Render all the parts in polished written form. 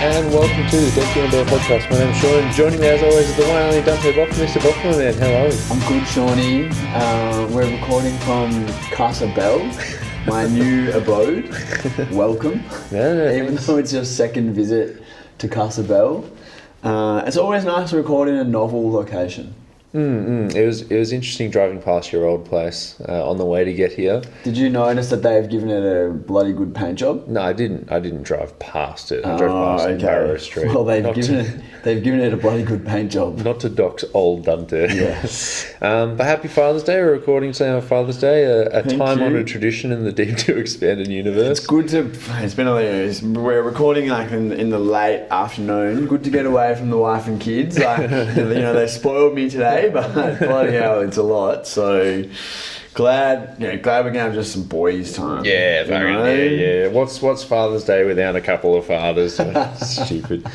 and welcome to the Dante and Sean podcast. My name's Sean. Joining me as always is the one and only Dante Boffman. Mr. Boffman, man, how are we? I'm good, Shawnee. We're recording from Casa Bell, my new abode. Welcome. Even though it's your second visit to Casa Bell, it's always nice to record in a novel location. It was interesting driving past your old place on the way to get here. Did you notice that they've given it a bloody good paint job? No, I didn't drive past it. I drove past Barrow Street. Well, they've given it a bloody good paint job. Not to dox old Dante. Yes. But happy Father's Day. We're recording today on Father's Day, a time-honoured tradition in the Deep to Expanded universe. It's good to. It's been we're recording like in the late afternoon. Good to get away from the wife and kids. Like, they spoiled me today, but bloody hell, it's a lot. So glad we're gonna have just some boys' time. Yeah, yeah. What's Father's Day without a couple of fathers? Stupid.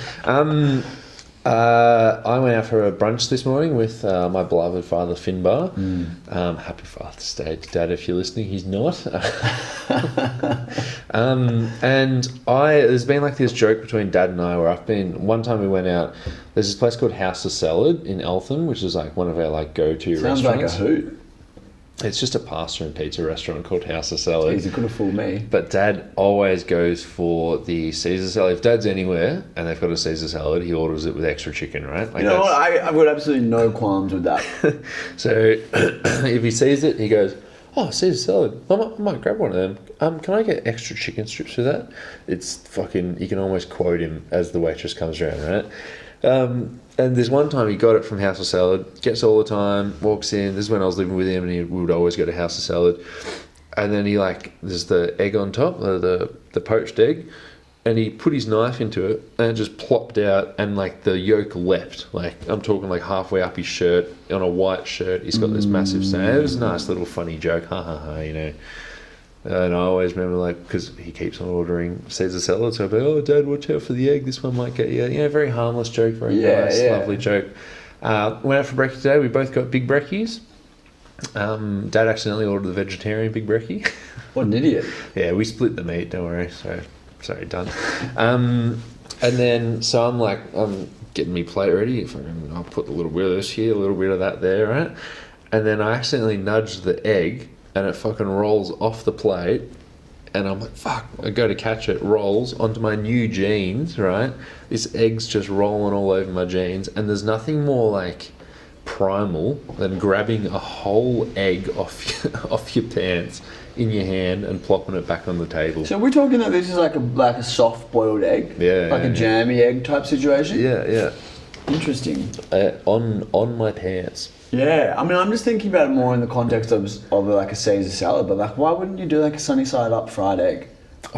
I went out for a brunch this morning with my beloved father Finbar. Happy Father's Day to Dad if you're listening. He's not. And there's been like this joke between Dad and I where one time we went out, there's this place called House of Salad in Eltham, which is like one of our like go-to restaurants. Sounds like a hoot. It's just a pasta and pizza restaurant called House of Salad. Jeez, it could have fooled me. But Dad always goes for the Caesar salad. If Dad's anywhere and they've got a Caesar salad, he orders it with extra chicken, right? Like you know what? I've got absolutely no qualms with that. So if he sees it, he goes, "Oh, Caesar salad. I might grab one of them. Can I get extra chicken strips with that?" It's fucking. You can almost quote him as the waitress comes around, right? And there's one time he got it from House of Salad, gets it all the time, walks in. This is when I was living with him, and we would always go to House of Salad. And then there's the egg on top, the poached egg, and he put his knife into it, and it just plopped out, and like the yolk leapt. Like I'm talking like halfway up his shirt, on a white shirt. He's got this massive stain. It was a nice little funny joke, ha ha ha, And I always remember, like, because he keeps on ordering Caesar salad, so I'd be, "Oh, Dad, watch out for the egg. This one might get you." Very harmless joke, very nice, lovely joke. Went out for brekkie today. We both got big brekkies. Dad accidentally ordered the vegetarian big brekkie. What an idiot. Yeah, we split the meat, don't worry. So, sorry, done. And then, so I'm getting me plate ready. I'll put a little bit of this here, a little bit of that there, right? And then I accidentally nudged the egg, and it fucking rolls off the plate, and I'm like, fuck, I go to catch it, rolls onto my new jeans, right? This egg's just rolling all over my jeans, and there's nothing more like primal than grabbing a whole egg off your pants in your hand and plopping it back on the table. So we're talking that this is like a soft boiled egg? Yeah. Like a jammy egg type situation? Yeah. Interesting. On my pants. Yeah, I mean, I'm just thinking about it more in the context of like a Caesar salad, but like, why wouldn't you do like a sunny side up fried egg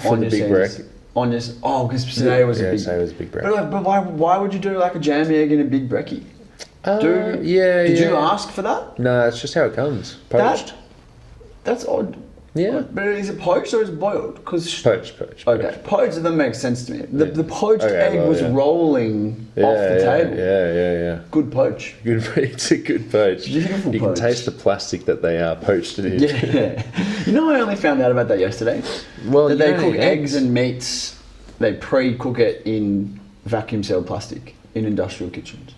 For the big break? Because today was a big break. But why would you do like a jammy egg in a big brekkie? Did you ask for that? No, it's just how it comes. Poached. That's odd. Yeah. But is it poached or is it boiled? Poached. Okay, poached, that makes sense to me. The poached egg was rolling off the table. Yeah. Good poach. It's a good poach. Beautiful You poach. can taste the plastic that they are poached it in. Yeah. I only found out about that yesterday. Well, that they cook eggs and meats, they pre-cook it in vacuum sealed plastic in industrial kitchens.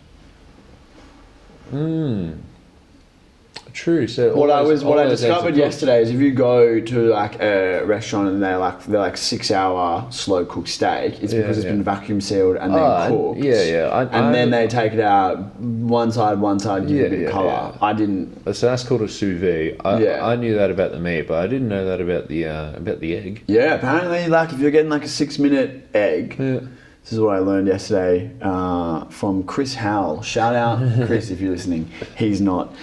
True. So what I discovered yesterday is if you go to like a restaurant and they're like 6 hour slow cooked steak, it's because it's been vacuum sealed and then cooked. And then they take it out one side, give it a bit of colour. Yeah. I didn't. So that's called a sous vide. I knew that about the meat, but I didn't know that about the egg. Yeah, apparently, like if you're getting like a 6 minute egg. Yeah. This is what I learned yesterday from Chris Howell. Shout out, Chris, if you're listening. He's not.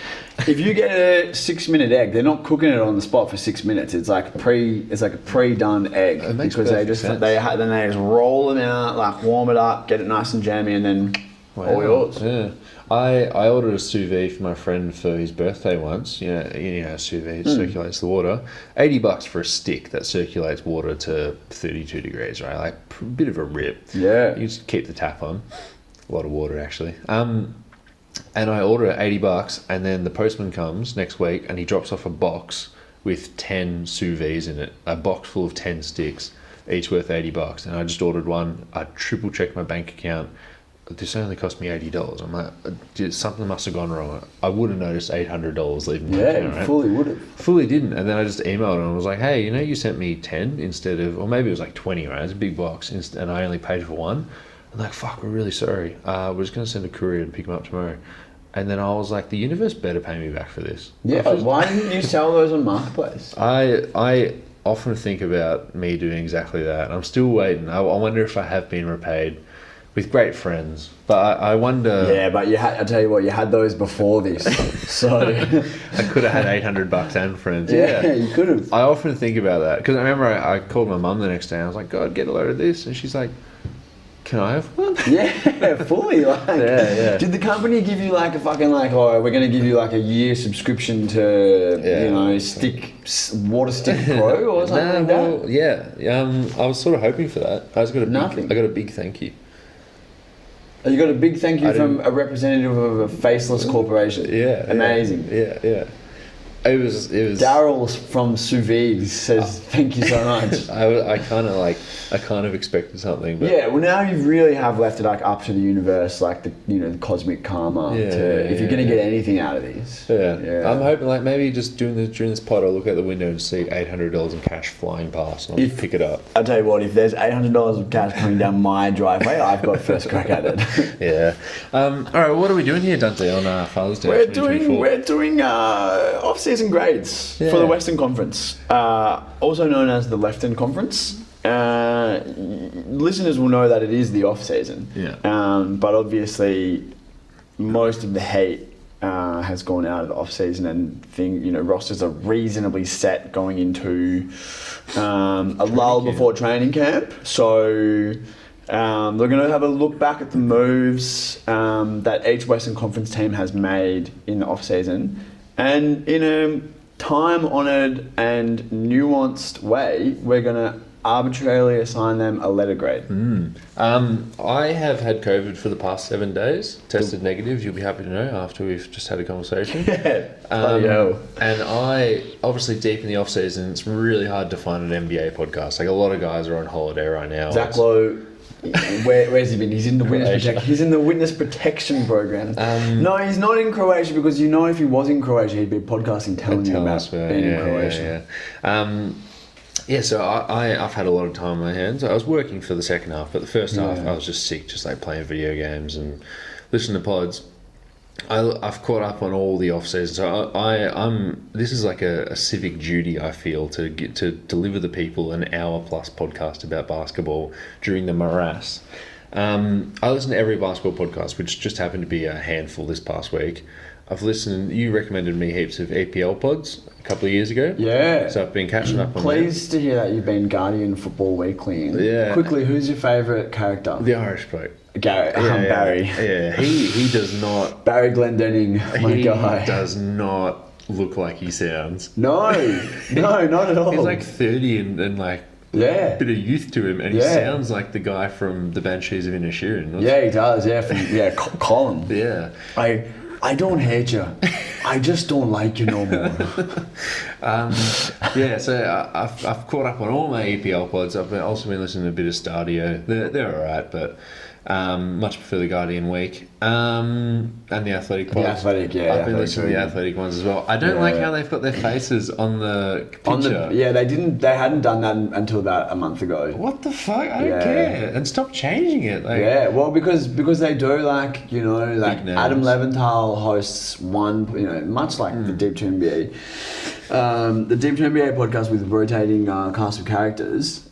If you get a 6 minute egg, they're not cooking it on the spot for 6 minutes. It's like a pre-done egg because they just roll them out, like warm it up, get it nice and jammy, and then all yours. Yeah. I ordered a sous vide for my friend for his birthday once. Sous vide circulates the water. $80 for a stick that circulates water to 32 degrees, right? Like a bit of a rip. Yeah. You just keep the tap on. A lot of water, actually. And I order it $80, and then the postman comes next week and he drops off a box with 10 sous vides in it, a box full of 10 sticks. each worth $80, and I just ordered one. I triple checked my bank account. This only cost me $80. I'm like, something must have gone wrong. I would have noticed $800 leaving my account, right? Fully would have. Fully didn't. And then I just emailed him and was like, hey, you sent me 10 instead of, or maybe it was like 20, right? It's a big box, and I only paid for one. I'm like, fuck, we're really sorry. We're just going to send a courier and pick them up tomorrow. And then I was like, the universe better pay me back for this. Yeah, why didn't you sell those on Marketplace? I often think about me doing exactly that. I'm still waiting. I wonder if I have been repaid with great friends. But I wonder... Yeah, but I tell you what, you had those before this. So... I could have had $800 and friends. Yeah, you could have. I often think about that. Because I remember I called my mum the next day and I was like, God, get a load of this. And she's like, can I have one? Yeah, fully. Like, yeah. Did the company give you like a fucking like, oh, we're going to give you like a year subscription to, Water Stick Pro or something like that? Yeah. I was sort of hoping for that. I got a big thank you. You got a big thank you from a representative of a faceless corporation. Yeah. Amazing. Yeah. It was. Daryl from Sous Vide says thank you so much. I kind of expected something. But yeah, well now you really have left it like up to the universe, like the cosmic karma. If you're gonna get anything out of these. Yeah. I'm hoping like maybe just during this pod I'll look out the window and see $800 in cash flying past and I'll just pick it up. I'll tell you what, if there's $800 of cash coming down my driveway, I've got first crack at it. Yeah. All right. What are we doing here, Dante, on Father's Day? We're doing off-season grades for the Western Conference, also known as the Lefton Conference. Listeners will know that it is the off-season. Yeah. But obviously, most of the hate has gone out of the off-season, and rosters are reasonably set going into a lull before training camp. So they're going to have a look back at the moves that each Western Conference team has made in the off-season. And in a time-honoured and nuanced way, we're going to arbitrarily assign them a letter grade. I have had COVID for the past 7 days, tested negative, you'll be happy to know, after we've just had a conversation. Bloody hell. And I, obviously deep in the off-season, it's really hard to find an NBA podcast. Like a lot of guys are on holiday right now. Zach Lowe... where's he been? He's in the witness protection program. No, he's not in Croatia, because if he was in Croatia, he'd be podcasting telling you about being in Croatia. So I've had a lot of time on my hands. I was working for the second half, but the first half I was just sick, just like playing video games and listening to pods. I've caught up on all the off season, so I'm. This is like a civic duty I feel to get to deliver the people an hour plus podcast about basketball during the morass. I listen to every basketball podcast, which just happened to be a handful this past week. I've listened. You recommended me heaps of EPL pods a couple of years ago. Yeah. So I've been catching up on. Pleased to hear that you've been Guardian Football Weekly. Yeah. Quickly, who's your favourite character? The Irish bloke. Barry. Yeah, he does not... Barry Glendenning, my guy. He does not look like he sounds. No, not at all. He's like 30 and like... a bit of youth to him, and he sounds like the guy from the Banshees of Inisherin. Yeah, he does. Colin. Yeah. I don't hate you. I just don't like you no more. So I've caught up on all my EPL pods. I've also been listening to a bit of Stadio. They're alright, but much prefer the Guardian Week. And the Athletic pods. The Athletic, I've been listening to the Athletic ones as well. I don't like how they've got their faces on the picture. They hadn't done that until about a month ago. What the fuck? I don't care. And stop changing it. Because they do like Adam Leventhal hosts one, much like the Deep to NBA. The Deep to NBA podcast with rotating cast of characters.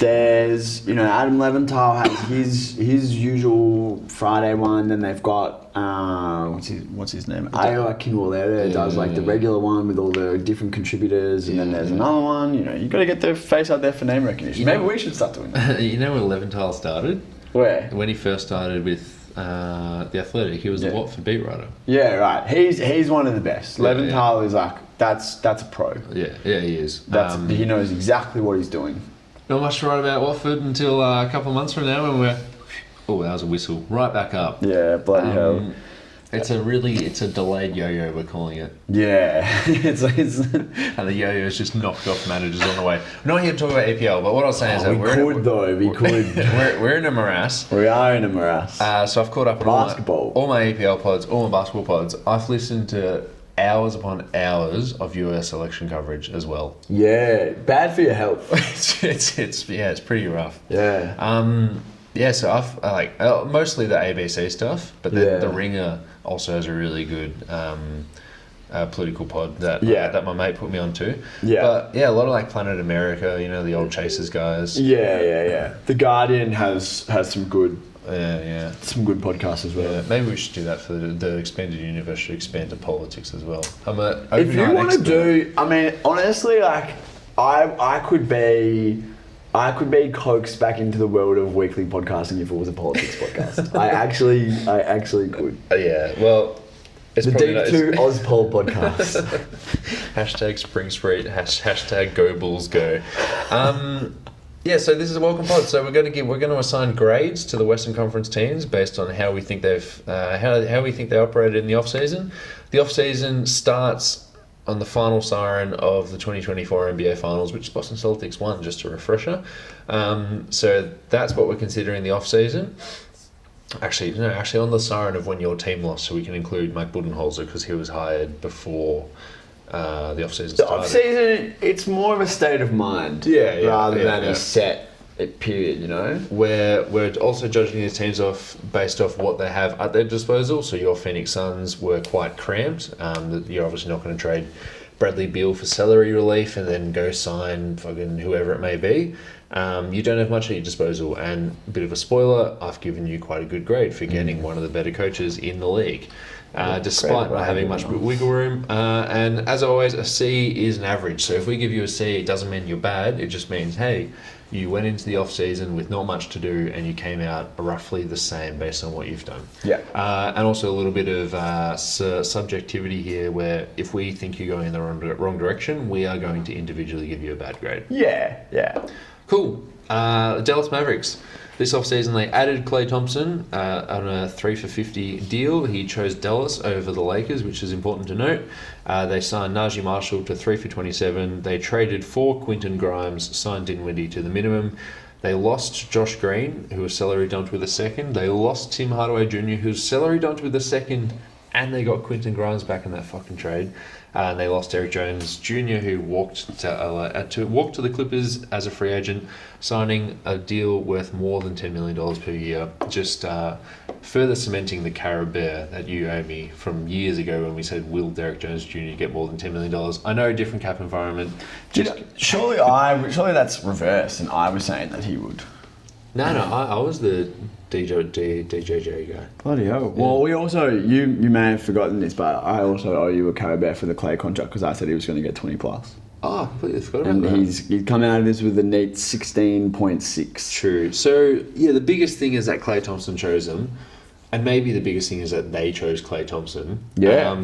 There's, Adam Leventhal has his usual Friday one. Then they've got what's his name? Iowa Kinwalere does like the regular one with all the different contributors, and then there's another one. You got to get their face out there for name recognition. Maybe we should start doing that. You know where Leventhal started? Where? When he first started with the Athletic, he was the Watford beat writer. Yeah, right. He's one of the best. Leventhal is like that's a pro. Yeah, he is. He knows exactly what he's doing. Not much to write about Watford until a couple of months from now when we're... Oh, that was a whistle. Right back up. Yeah, bloody hell. It's a delayed yo-yo, we're calling it. Yeah. it's And the yo-yo's just knocked off managers on the way. We're not here to talk about APL, but what I was saying is that we're in a morass. We are in a morass. So I've caught up on Basketball. all my APL pods, all my basketball pods. I've listened to hours upon hours of US election coverage as well. Yeah, bad for your health. it's pretty rough. Yeah. Yeah, so I've mostly the ABC stuff, but then the Ringer also has a really good political pod that my mate put me on to. Yeah. But yeah, a lot of like Planet America, you know, the old Chasers guys. Yeah. The Guardian has some good some good podcasts as well. Yeah, maybe we should do that for the expanded universe. Should expand to politics as well. If you want to do, I mean, honestly, like I could be coaxed back into the world of weekly podcasting if it was a politics podcast. I actually could. Yeah, well, it's the Deep 2 Ozpol podcast. Hashtag Spring Street. Hashtag Go Bulls Go. Yeah, so this is a welcome pod. So we're going to assign grades to the Western Conference teams based on how we think they've how we think they operated in the off season. The off season starts on the final siren of the 2024 NBA Finals, which Boston Celtics won, just a refresher. So that's what we're considering the off-season. Actually on the siren of when your team lost, so we can include Mike Budenholzer because he was hired before the off-season started. The off-season, it's more of a state of mind rather than a set period, you know? We're also judging these teams off based off what they have at their disposal. So your Phoenix Suns were quite cramped. You're obviously not going to trade Bradley Beal for salary relief and then go sign fucking whoever it may be. You don't have much at your disposal. And a bit of a spoiler, I've given you quite a good grade for getting one of the better coaches in the league. Despite not having much wiggle room. And as always, a C is an average. So if we give you a C, it doesn't mean you're bad. It just means, hey, you went into the off-season with not much to do and you came out roughly the same based on what you've done. Yeah. And also a little bit of subjectivity here where if we think you're going in the wrong direction, we are going to individually give you a bad grade. Yeah. Cool. Dallas Mavericks. This offseason, they added Klay Thompson on a 3 for $50 deal. He chose Dallas over the Lakers, which is important to note. They signed Najee Marshall to 3 for $27. They traded for Quentin Grimes, signed Dinwiddie to the minimum. They lost Josh Green, who was salary dumped with a second. They lost Tim Hardaway Jr., who was salary dumped with a second, and they got Quentin Grimes back in that fucking trade. And they lost Derrick Jones Jr., who walked to the Clippers as a free agent, signing a deal worth more than $10 million per year, just further cementing the carrot bear that you owe me from years ago when we said, will Derrick Jones Jr. get more than $10 million? I know, different cap environment. Surely that's reversed, and I was saying that he would. No, I was the DJJ guy. Bloody hell. Yeah. Well, we also, you may have forgotten this, but I also owe you a carrot bear for the Klay contract because I said he was going to get 20 plus. Oh, I completely forgot about that. And he's come out of this with a neat 16.6. True. So, yeah, the biggest thing is that Klay Thompson chose him. And maybe the biggest thing is that they chose Klay Thompson. Yeah.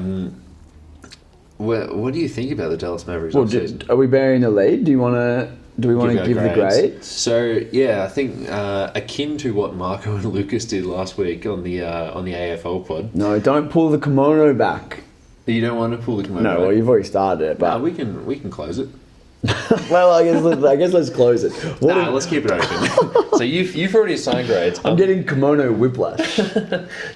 What do you think about the Dallas Mavericks? Well, are we bearing the lead? Do we want to give the grades? So yeah, I think akin to what Marco and Lucas did last week on the AFL pod. No, don't pull the kimono back. You don't want to pull the kimono back? No, well, you've already started it. But we can close it. Well, I guess let's close it. Let's keep it open. So you've already assigned grades. I'm getting kimono whiplash.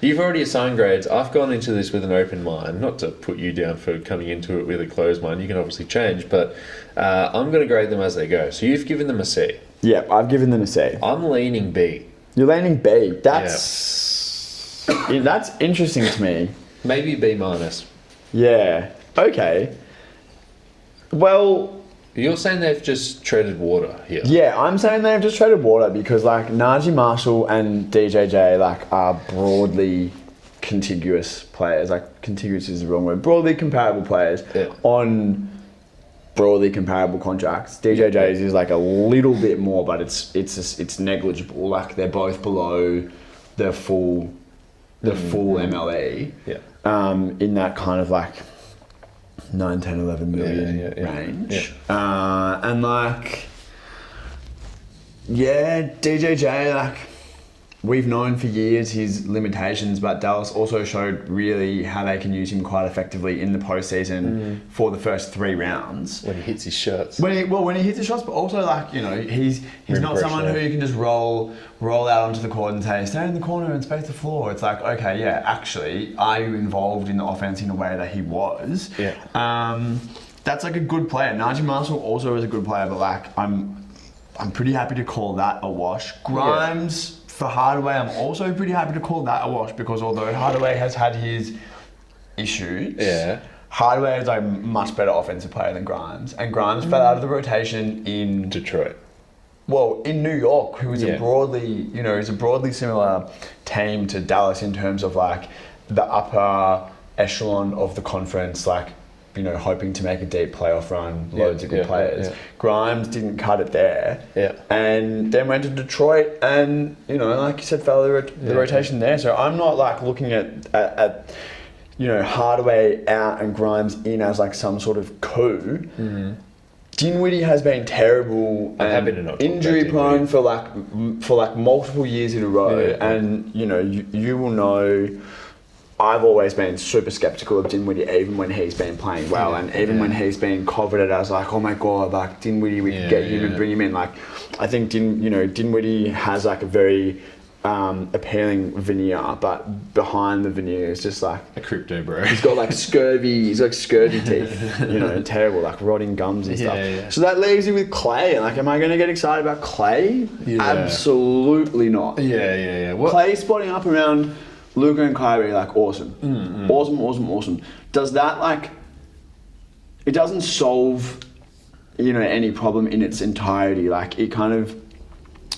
You've already assigned grades. I've gone into this with an open mind, not to put you down for coming into it with a closed mind. You can obviously change, but I'm going to grade them as they go. So you've given them a C. Yeah, I've given them a C. I'm leaning B. You're leaning B. That's interesting to me. Maybe B minus. Yeah. Okay. Well, you're saying they've just treaded water here. Yeah, I'm saying they've just treaded water because like Najee Marshall and DJJ like are broadly contiguous players. Like contiguous is the wrong word. Broadly comparable players on broadly comparable contracts. DJJ's is like a little bit more, but it's negligible. Like they're both below the full MLE. Yeah. In that kind of like 9, 10, 11 million range. Yeah. And like, yeah, DJJ, like, we've known for years his limitations, but Dallas also showed really how they can use him quite effectively in the postseason for the first 3 rounds. When he hits his shots. When he hits his shots, but also like, you know, he's not someone who you can just roll out onto the court and say, stand in the corner and space the floor. It's like, okay, yeah, actually, are you involved in the offense in a way that he was? Yeah. That's like a good player. Najee Marshall also is a good player, but like I'm pretty happy to call that a wash. Grimes for Hardaway, I'm also pretty happy to call that a wash because although Hardaway has had his issues, Hardaway is a much better offensive player than Grimes, and Grimes fell out of the rotation in Detroit. Well, in New York, who is a broadly similar team to Dallas in terms of like the upper echelon of the conference, like, you know, hoping to make a deep playoff run, loads of good players. Yeah. Grimes didn't cut it there, and then went to Detroit, and you know, like you said, fell the rotation there. So I'm not like looking at you know, Hardaway out and Grimes in as like some sort of coup. Dinwiddie has been terrible and injury prone for like multiple years in a row, and you know, you will know. I've always been super skeptical of Dinwiddie, even when he's been playing well, and even when he's been coveted as like, oh my god, like Dinwiddie, we could get him and bring him in. Like, I think Dinwiddie has like a very appealing veneer, but behind the veneer is just like a crypto bro. He's got like scurvy. He's like scurvy teeth. You know, terrible, like rotting gums and stuff. So that leaves you with Clay. Like, am I going to get excited about Clay? Absolutely not. What? Clay spotting up around Luka and Kyrie, like, awesome. Awesome. Does that, like, it doesn't solve, you know, any problem in its entirety. Like, it kind of,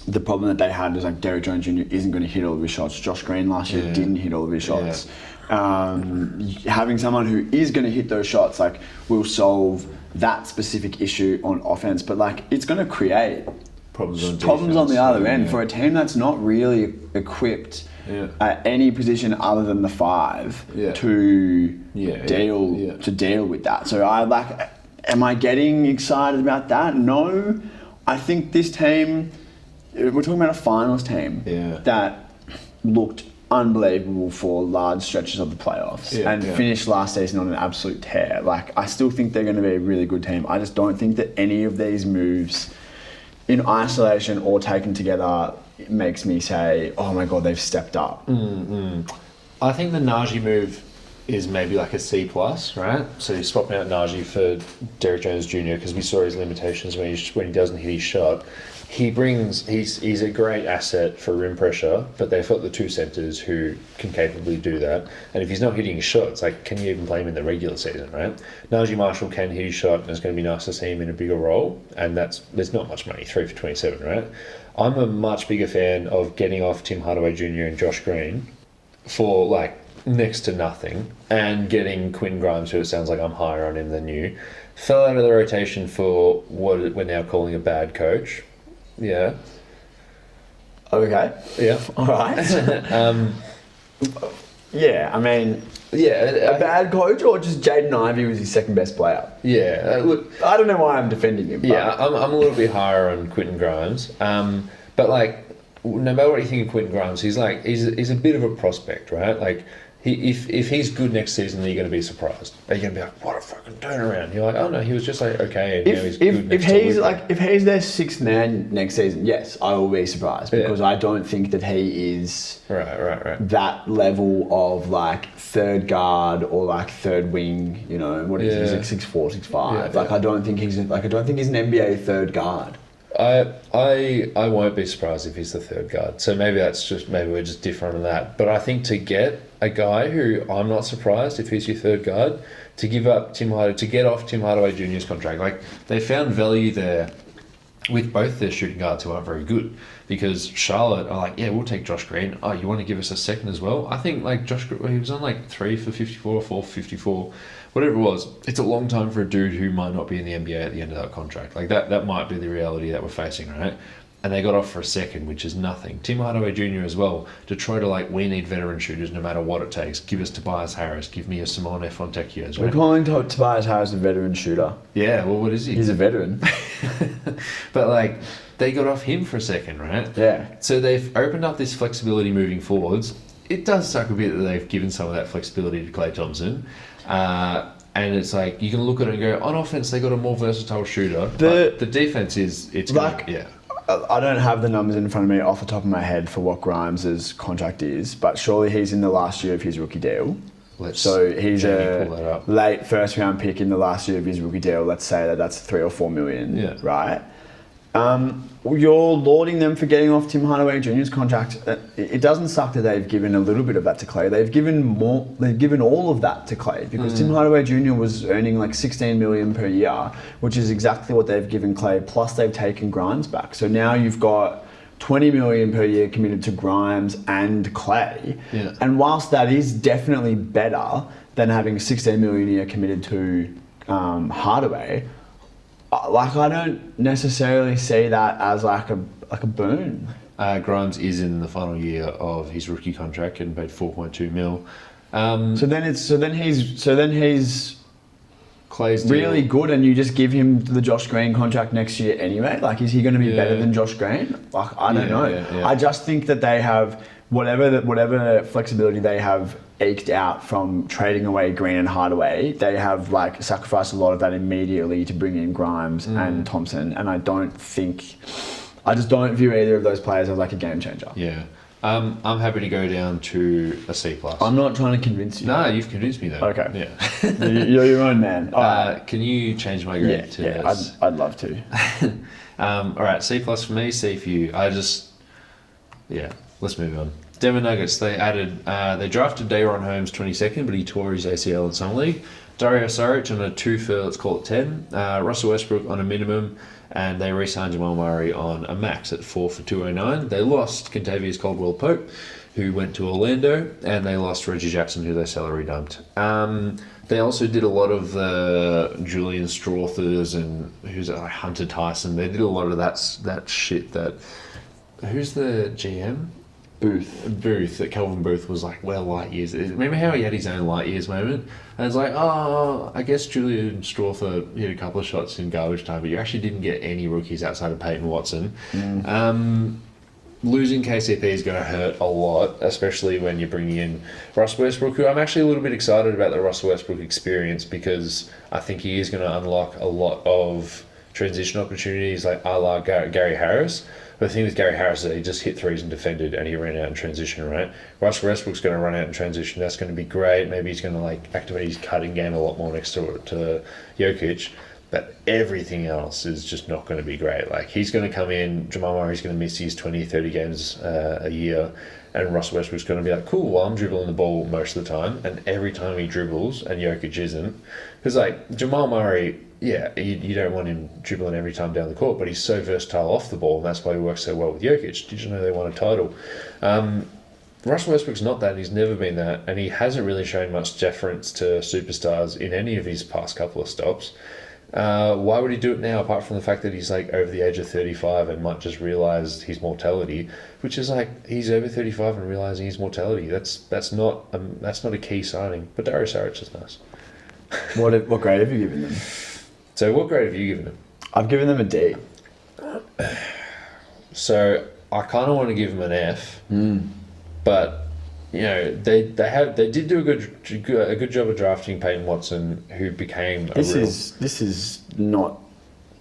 the problem that they had is, like, Derrick Jones Jr. isn't going to hit all of his shots. Josh Green last year didn't hit all of his shots. Having someone who is going to hit those shots, like, will solve that specific issue on offense. But, like, it's going to create problems on the other end for a team that's not really equipped at any position other than the 5 to deal with that. So am I getting excited about that? No. I think this team, we're talking about a finals team that looked unbelievable for large stretches of the playoffs and finished last season on an absolute tear. Like, I still think they're going to be a really good team. I just don't think that any of these moves in isolation or taken together, it makes me say, oh my god, they've stepped up. I think the Najee move is maybe like a C+, right? So you're swapping out Najee for Derrick Jones Jr. because we saw his limitations when he doesn't hit his shot. He's a great asset for rim pressure, but they've got the 2 centers who can capably do that. And if he's not hitting his shots, like, can you even play him in the regular season, right? Najee Marshall can hit his shot, and it's going to be nice to see him in a bigger role. And there's not much money, 3 for 27, right? I'm a much bigger fan of getting off Tim Hardaway Jr. and Josh Green for like next to nothing, and getting Quinn Grimes, who it sounds like I'm higher on him than you, fell out of the rotation for what we're now calling a bad coach. Yeah. Okay. Yeah. All right. Yeah, I mean, a bad coach, or just Jaden Ivey was his second best player? Yeah. Look, I don't know why I'm defending him. Yeah, I'm a little bit higher on Quentin Grimes. But like, no matter what you think of Quentin Grimes, he's a bit of a prospect, right? Like, if he's good next season, then you're going to be surprised. You're going to be like, what a fucking turnaround. You're like, oh no, he was just like, okay, and now he's good next season. If he's their 6th man next season, yes, I will be surprised, because I don't think that he is that level of like 3rd guard or like 3rd wing, you know, what is he? He's like 6'4", 6'5". I don't think he's an NBA 3rd guard. I won't be surprised if he's the 3rd guard. So maybe we're just different on that. But I think to get a guy who I'm not surprised if he's your 3rd guard, to give up to get off Tim Hardaway Jr.'s contract, like, they found value there with both their shooting guards who aren't very good, because Charlotte are like, yeah, we'll take Josh Green. Oh, you want to give us a second as well? I think like Josh Green, he was on like 3 for 54, 4 for 54. Whatever it was, it's a long time for a dude who might not be in the NBA at the end of that contract. Like, that might be the reality that we're facing, right? and they got off for a second, which is nothing. Tim Hardaway Jr. as well. Detroit are like, we need veteran shooters no matter what it takes. Give us Tobias Harris. Give me a Simone Fontecchio. We're calling Tobias Harris a veteran shooter. Yeah, well, what is he? He's a veteran. But like, they got off him for a second, right? Yeah. So they've opened up this flexibility moving forwards. It does suck a bit that they've given some of that flexibility to Klay Thompson. And it's like, you can look at it and go, on offense, they got a more versatile shooter. But the defense it's like, gonna, yeah. I don't have the numbers in front of me off the top of my head for what Grimes' contract is, but surely he's in the last year of his rookie deal. So he's a late first round pick in the last year of his rookie deal. Let's say that's 3 or 4 million, right? You're lauding them for getting off Tim Hardaway Jr.'s contract. It doesn't suck that they've given a little bit of that to Klay. They've given more. They've given all of that to Klay because Tim Hardaway Jr. was earning like 16 million per year, which is exactly what they've given Klay. Plus, they've taken Grimes back. So now you've got 20 million per year committed to Grimes and Klay. Yeah. And whilst that is definitely better than having 16 million a year committed to Hardaway, like, I don't necessarily see that as like a boon. Grimes is in the final year of his rookie contract and paid 4.2 mil. So then he's Clay's really deal. good, and you just give him the Josh Green contract next year anyway. Like, is he going to be better than Josh Green? Like, I don't know. Yeah. I just think that they have whatever flexibility they have eked out from trading away Green and Hardaway, they have like sacrificed a lot of that immediately to bring in Grimes and Thompson, and I just don't view either of those players as like a game changer. Yeah. I'm happy to go down to a C+. I'm not trying to convince you. No, you've convinced me though. Okay. Yeah. You're your own man. Can you change my grade to this? I'd love to. All right, C+ for me, C for you. Let's move on. Denver Nuggets, they drafted Day'Ron Holmes 22nd, but he tore his ACL in some league. Dario Saric on a 2 for, let's call it 10. Russell Westbrook on a minimum, and they re-signed Jamal Murray on a max at 4 for 209. They lost Kentavious Caldwell-Pope, who went to Orlando, and they lost Reggie Jackson, who they salary dumped. They also did a lot of the Julian Strawthers and Hunter Tyson. They did a lot of that shit that... Who's the GM? Booth, that Kelvin Booth was like, well, light years. Remember how he had his own light years moment? And it's like, I guess Julian Strawther hit a couple of shots in garbage time, but you actually didn't get any rookies outside of Peyton Watson. Losing KCP is going to hurt a lot, especially when you're bringing in Russell Westbrook, who I'm actually a little bit excited about the Russell Westbrook experience because I think he is going to unlock a lot of transition opportunities like a la Gary Harris. But the thing with Gary Harris is that he just hit threes and defended and he ran out in transition, right? Russell Westbrook's going to run out in transition. That's going to be great. Maybe he's going to like activate his cutting game a lot more next to Jokic. But everything else is just not going to be great. Like, he's going to come in, Jamal Murray's going to miss his 20, 30 games a year, and Russell Westbrook's going to be like, cool, well, I'm dribbling the ball most of the time, and every time he dribbles, and Jokic isn't. Because, like, Jamal Murray... Yeah, you don't want him dribbling every time down the court, but he's so versatile off the ball, and that's why he works so well with Jokic. Did you know they won a title? Russell Westbrook's not that, he's never been that, and he hasn't really shown much deference to superstars in any of his past couple of stops. Why would he do it now, apart from the fact that he's like over the age of 35 and might just realise his mortality, which is like, he's over 35 and realising his mortality. That's not a key signing, but Dario Saric is nice. What grade have you given them? So what grade have you given them? I've given them a D. So I kind of want to give them an F, but you know they did do a good job of drafting Peyton Watson, who became This is not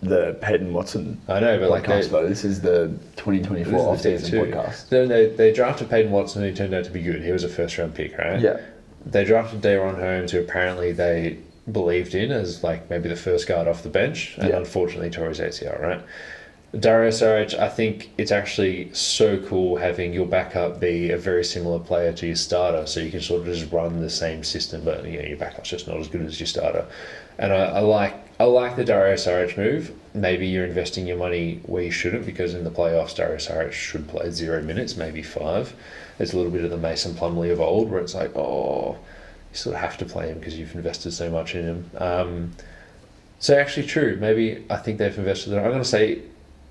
the Peyton Watson. I know, but podcast, though. This is the 2024 offseason podcast. They drafted Peyton Watson, who turned out to be good. He was a first round pick, right? Yeah. They drafted Day'Ron Holmes, who apparently they believed in as like maybe the first guard off the bench, and unfortunately tore his ACL, right? Dario Saric, I think it's actually so cool having your backup be a very similar player to your starter, so you can sort of just run the same system, but you know, your backup's just not as good as your starter. And I like the Dario Saric move. Maybe you're investing your money where you shouldn't, because in the playoffs Dario Saric should play 0 minutes, maybe 5. There's a little bit of the Mason Plumlee of old, where it's like, you sort of have to play him because you've invested so much in him. So actually, true. Maybe I think they've invested. I'm going to say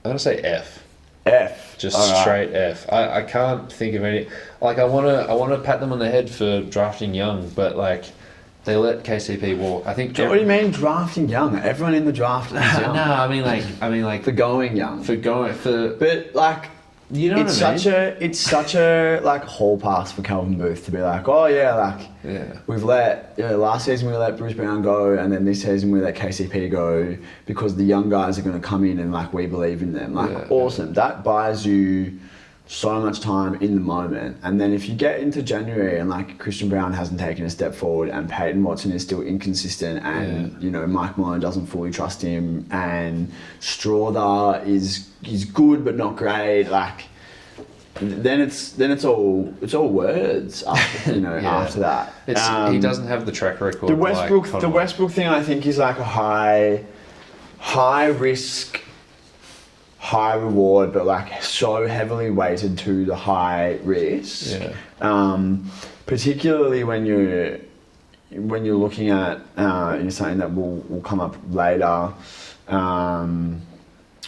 F. F. Just All right. straight F. I can't think of any. Like, I wanna pat them on the head for drafting young, but like, they let KCP walk. I think. What do you mean drafting young? Everyone in the draft is young. No, I mean like For going young. But like, you know it's what I mean? it's such a like hall pass for Calvin Booth to be like, oh yeah, like we've let last season we let Bruce Brown go, and then this season we let KCP go because the young guys are going to come in and like we believe in them. Like awesome. That buys you so much time in the moment, and then if you get into January and like Christian Brown hasn't taken a step forward and Peyton Watson is still inconsistent and you know Mike Malone doesn't fully trust him and Strawther is good but not great, like then it's all words after, after that. He doesn't have the track record. The Westbrook thing I think is like a high risk, high reward, but like so heavily weighted to the high risk. Particularly when you're looking at something that will come up later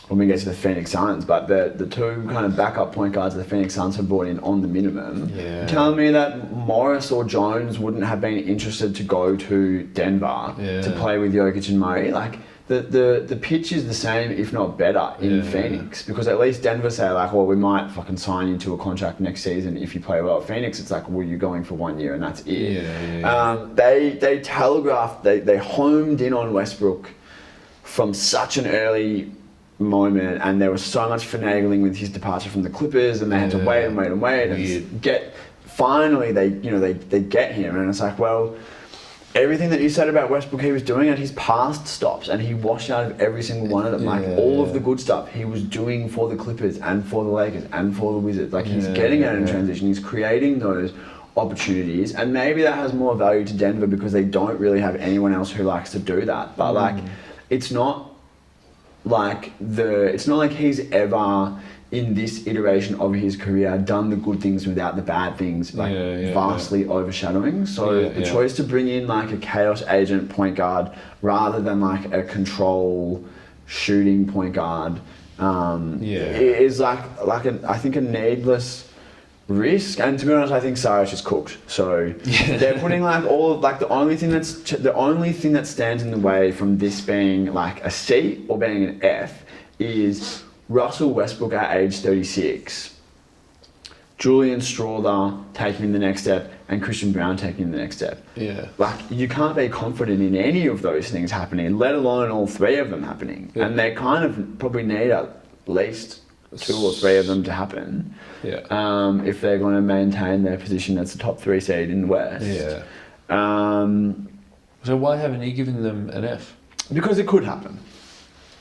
when we get to the Phoenix Suns, but the two kind of backup point guards the Phoenix Suns have brought in on the minimum. You're telling me that Morris or Jones wouldn't have been interested to go to Denver to play with Jokic and Murray? Like, the pitch is the same, if not better, in Phoenix, because at least Denver say like, well, we might fucking sign you to a contract next season if you play well. Phoenix, it's like, well, you're going for 1 year and that's it. They telegraphed, they homed in on Westbrook from such an early moment, and there was so much finagling with his departure from the Clippers, and they had to wait and finally they get him, and it's like, well, everything that you said about Westbrook he was doing at his past stops, and he washed out of every single one of them. Like all of the good stuff he was doing for the Clippers and for the Lakers and for the Wizards. Like he's getting out in transition. He's creating those opportunities, and maybe that has more value to Denver because they don't really have anyone else who likes to do that. But like, it's not like he's ever in this iteration of his career done the good things without the bad things vastly overshadowing. So the choice to bring in like a chaos agent point guard rather than like a control shooting point guard is I think a needless risk. And to be honest, I think Cyrus is cooked. So they're putting like the only thing that stands in the way from this being like a C or being an F is Russell Westbrook at age 36, Julian Strawther taking the next step, and Christian Brown taking the next step. Like, you can't be confident in any of those things happening, let alone all three of them happening. And they kind of probably need at least 2 or 3 of them to happen if they're going to maintain their position as the top 3 seed in the West. So why haven't you given them an F? Because it could happen.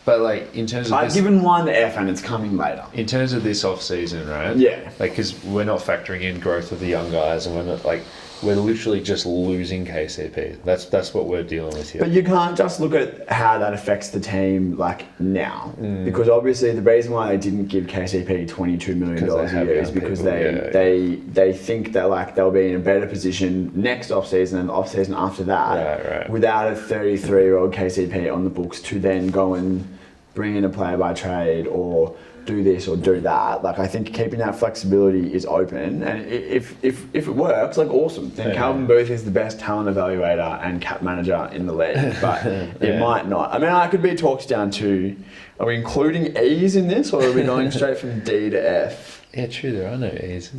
But like in terms of I've given one the F and it's coming later. In terms of this off season, right? Like, because we're not factoring in growth of the young guys, and we're literally just losing KCP. That's what we're dealing with here. But you can't just look at how that affects the team like now, because obviously the reason why they didn't give KCP $22 million a year is because they think that like they'll be in a better position next off season and the off season after that without a 33-year-old KCP on the books to then go and bring in a player by trade or do this or do that. Like, I think keeping that flexibility is open, and if it works, like, awesome. Then Calvin Booth is the best talent evaluator and cap manager in the league, but it might not. I mean, I could be talked down to. Are we including E's in this, or are we going straight from D to F? Yeah, true. There are no E's.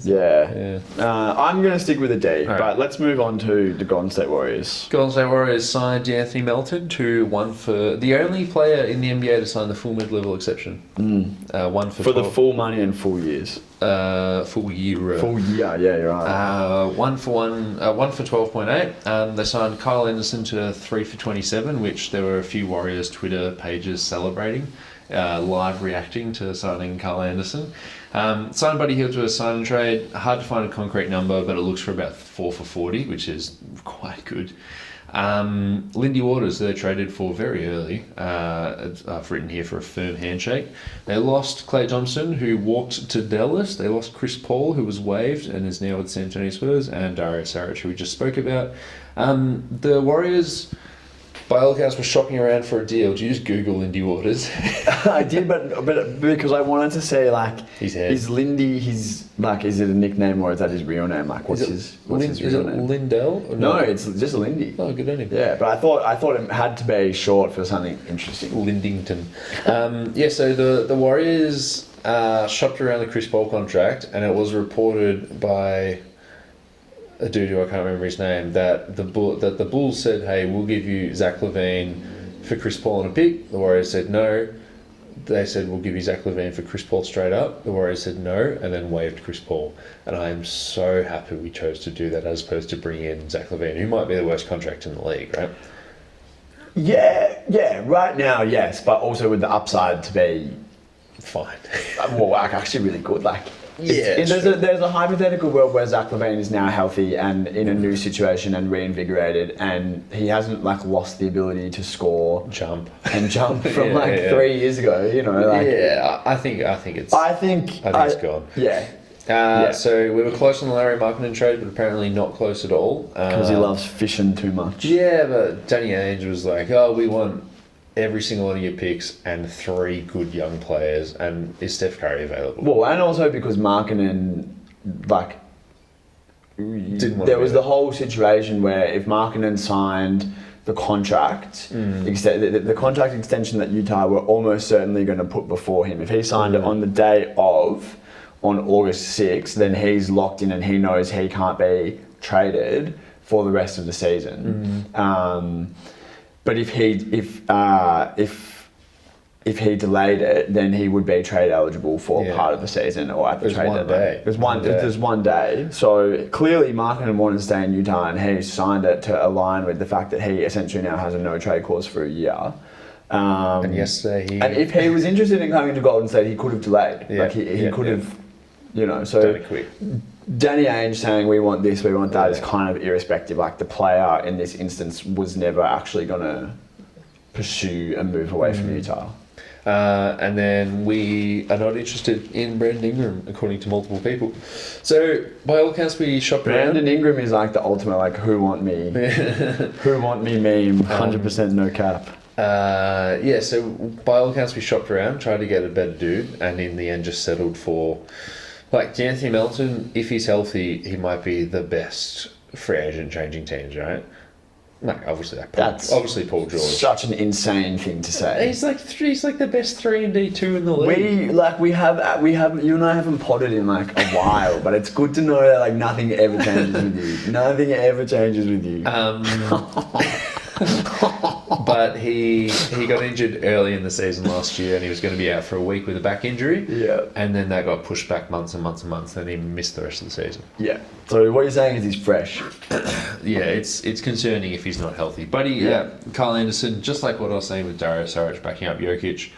I'm going to stick with a D, but let's move on to the Golden State Warriors. Golden State Warriors signed Anthony Melton to one for the only player in the NBA to sign the full mid-level exception. One for the full money and full years. Full year. Full year. Yeah, you're right. One for 12.8. They signed Kyle Anderson to 3 for 27, which there were a few Warriors Twitter pages celebrating. Live reacting to signing Kyle Anderson. Signed Buddy Hield to a sign and trade. Hard to find a concrete number, but it looks for about 4 for 40, which is quite good. Lindy Waters, they traded for very early. I've written here for a firm handshake. They lost Klay Thompson, who walked to Dallas. They lost Chris Paul, who was waived and is now with San Antonio Spurs, and Dario Saric, who we just spoke about. The Warriors By all accounts, we're shopping around for a deal. Did you just Google Lindy Waters? I did, but because I wanted to say like, His head. is Lindy his like? Is it a nickname or is that his real name? Like, what's his real name? Lindell? Or No, it's just Lindy. Oh, good on him. Yeah, but I thought it had to be short for something interesting. Lindington. So the Warriors shopped around the Chris Paul contract, and it was reported by a dude who I can't remember his name that the Bulls said, "Hey, we'll give you Zach LaVine for Chris Paul and a pick." The Warriors said no. They said, "We'll give you Zach LaVine for Chris Paul straight up." The Warriors said no, and then waived Chris Paul. And I am so happy we chose to do that as opposed to bring in Zach LaVine, who might be the worst contract in the league, right? Yeah. Right now, yes, but also with the upside to be Fine. well, like actually really good. Like, Yeah, there's a hypothetical world where Zach LaVine is now healthy and in a new situation and reinvigorated, and he hasn't like lost the ability to score, Jump from 3 years ago. You know, like I think it's it's gone. Yeah, So we were close on the Larry Markkinen trade, but apparently not close at all. because he loves fishing too much. Yeah, but Danny Ainge was like, "Oh, we want every single one of your picks and 3 good young players, and is Steph Curry available?" Well, and also because Markkinen, like, there was the whole situation where if Markkinen signed the contract, the contract extension that Utah were almost certainly going to put before him, if he signed it on the day of, on August 6th, then he's locked in and he knows he can't be traded for the rest of the season. But if he delayed it, then he would be trade eligible for part of the season or at the trade deadline. There's one day. So clearly Markkinen wanted to stay in Utah, and he signed it to align with the fact that he essentially now has a no trade clause for a year. And yesterday and if he was interested in coming to Golden State, he could have delayed. He could have, So done it quick. Danny Ainge saying we want this, we want that is kind of irrespective. Like, the player in this instance was never actually going to pursue a move away from Utah. And then we are not interested in Brandon Ingram, according to multiple people. So by all accounts, we shopped around. Brandon Ingram is like the ultimate, like, who want me meme, 100% no cap. So by all accounts, we shopped around, tried to get a better dude, and in the end just settled for, like, D'Anthony Melton. If he's healthy, he might be the best free agent changing teams, right? No, obviously Paul George. Such an insane thing to say. He's like the best 3-and-D2 in the league. We have you and I haven't potted in like a while, but it's good to know that like nothing ever changes with you. Nothing ever changes with you. But he got injured early in the season last year, and he was going to be out for a week with a back injury. Yeah. And then that got pushed back months and months and months, and he missed the rest of the season. Yeah. So what you're saying is he's fresh. Yeah, it's concerning if he's not healthy. But Kyle Anderson, just like what I was saying with Dario Saric backing up Jokic,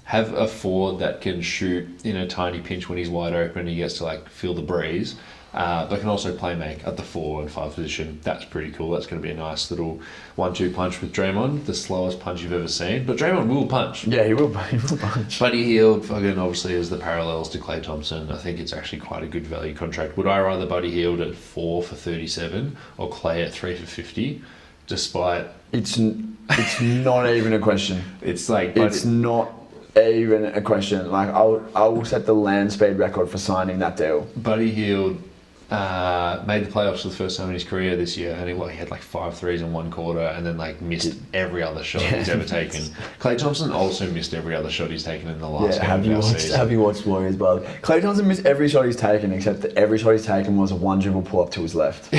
have a forward that can shoot in a tiny pinch when he's wide open and he gets to like feel the breeze. But can also play make at the 4 and 5 position. That's pretty cool. That's going to be a nice little 1-2 punch with Draymond. The slowest punch you've ever seen. But Draymond will punch. Yeah, he will punch. Buddy Hield, fucking obviously, is the parallels to Klay Thompson. I think it's actually quite a good value contract. Would I rather Buddy Hield at 4 for 37 or Klay at 3 for 50? Despite... It's not even a question. It's like... It's not even a question. Like, I will set the land speed record for signing that deal. Buddy Hield... made the playoffs for the first time in his career this year, and he had like 5 threes in one quarter, and then like missed every other shot he's ever taken. Klay Thompson also missed every other shot he's taken in the last game of our season. Have you watched Warriors, by the way? Klay Thompson missed every shot he's taken, except that every shot he's taken was a 1 dribble pull up to his left.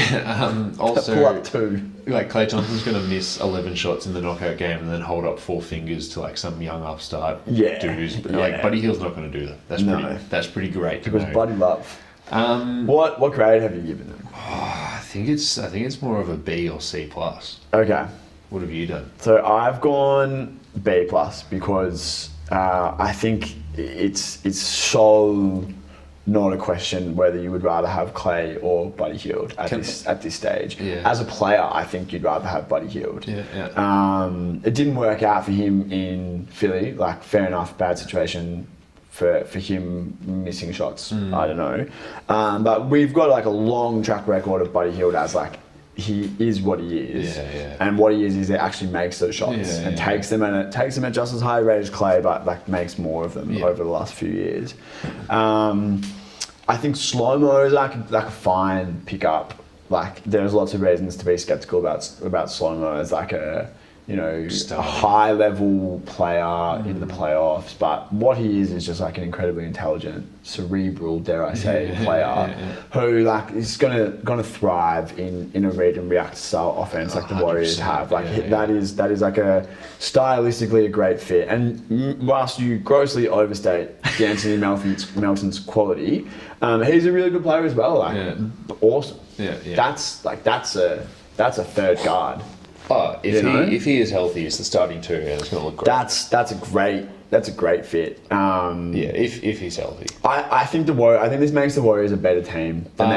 Also, pull up 2. Like, Klay Thompson's going to miss 11 shots in the knockout game and then hold up 4 fingers to like some young upstart dudes. Like, Buddy Hield's not going to do that. That's pretty great. Because Buddy Love. What grade have you given them? I think it's more of a B or C plus. Okay. What have you done? So I've gone B plus because I think it's so not a question whether you would rather have Klay or Buddy Hield at this stage. Yeah. As a player, I think you'd rather have Buddy Hield. It didn't work out for him in Philly. Like, fair enough, bad situation for him missing shots. I don't know. But we've got like a long track record of Buddy Hield as like he is what he is. Yeah. And what he is he actually makes those shots and takes them at just as high a rate as Clay, but like makes more of them over the last few years. I think slow-mo is like a fine pickup. Like there's lots of reasons to be skeptical about slow-mo as like a a high-level player in the playoffs, but what he is just like an incredibly intelligent, cerebral, dare I say, player who like is gonna thrive in a read and react style offense like the Warriors have. Like that is like a stylistically a great fit. And whilst you grossly overstate Anthony Melton's quality, he's a really good player as well. Like awesome. That's a third guard. Oh, if he is healthy, it's the starting two, and it's going to look great. That's a great fit. If he's healthy, I think this makes the Warriors a better team than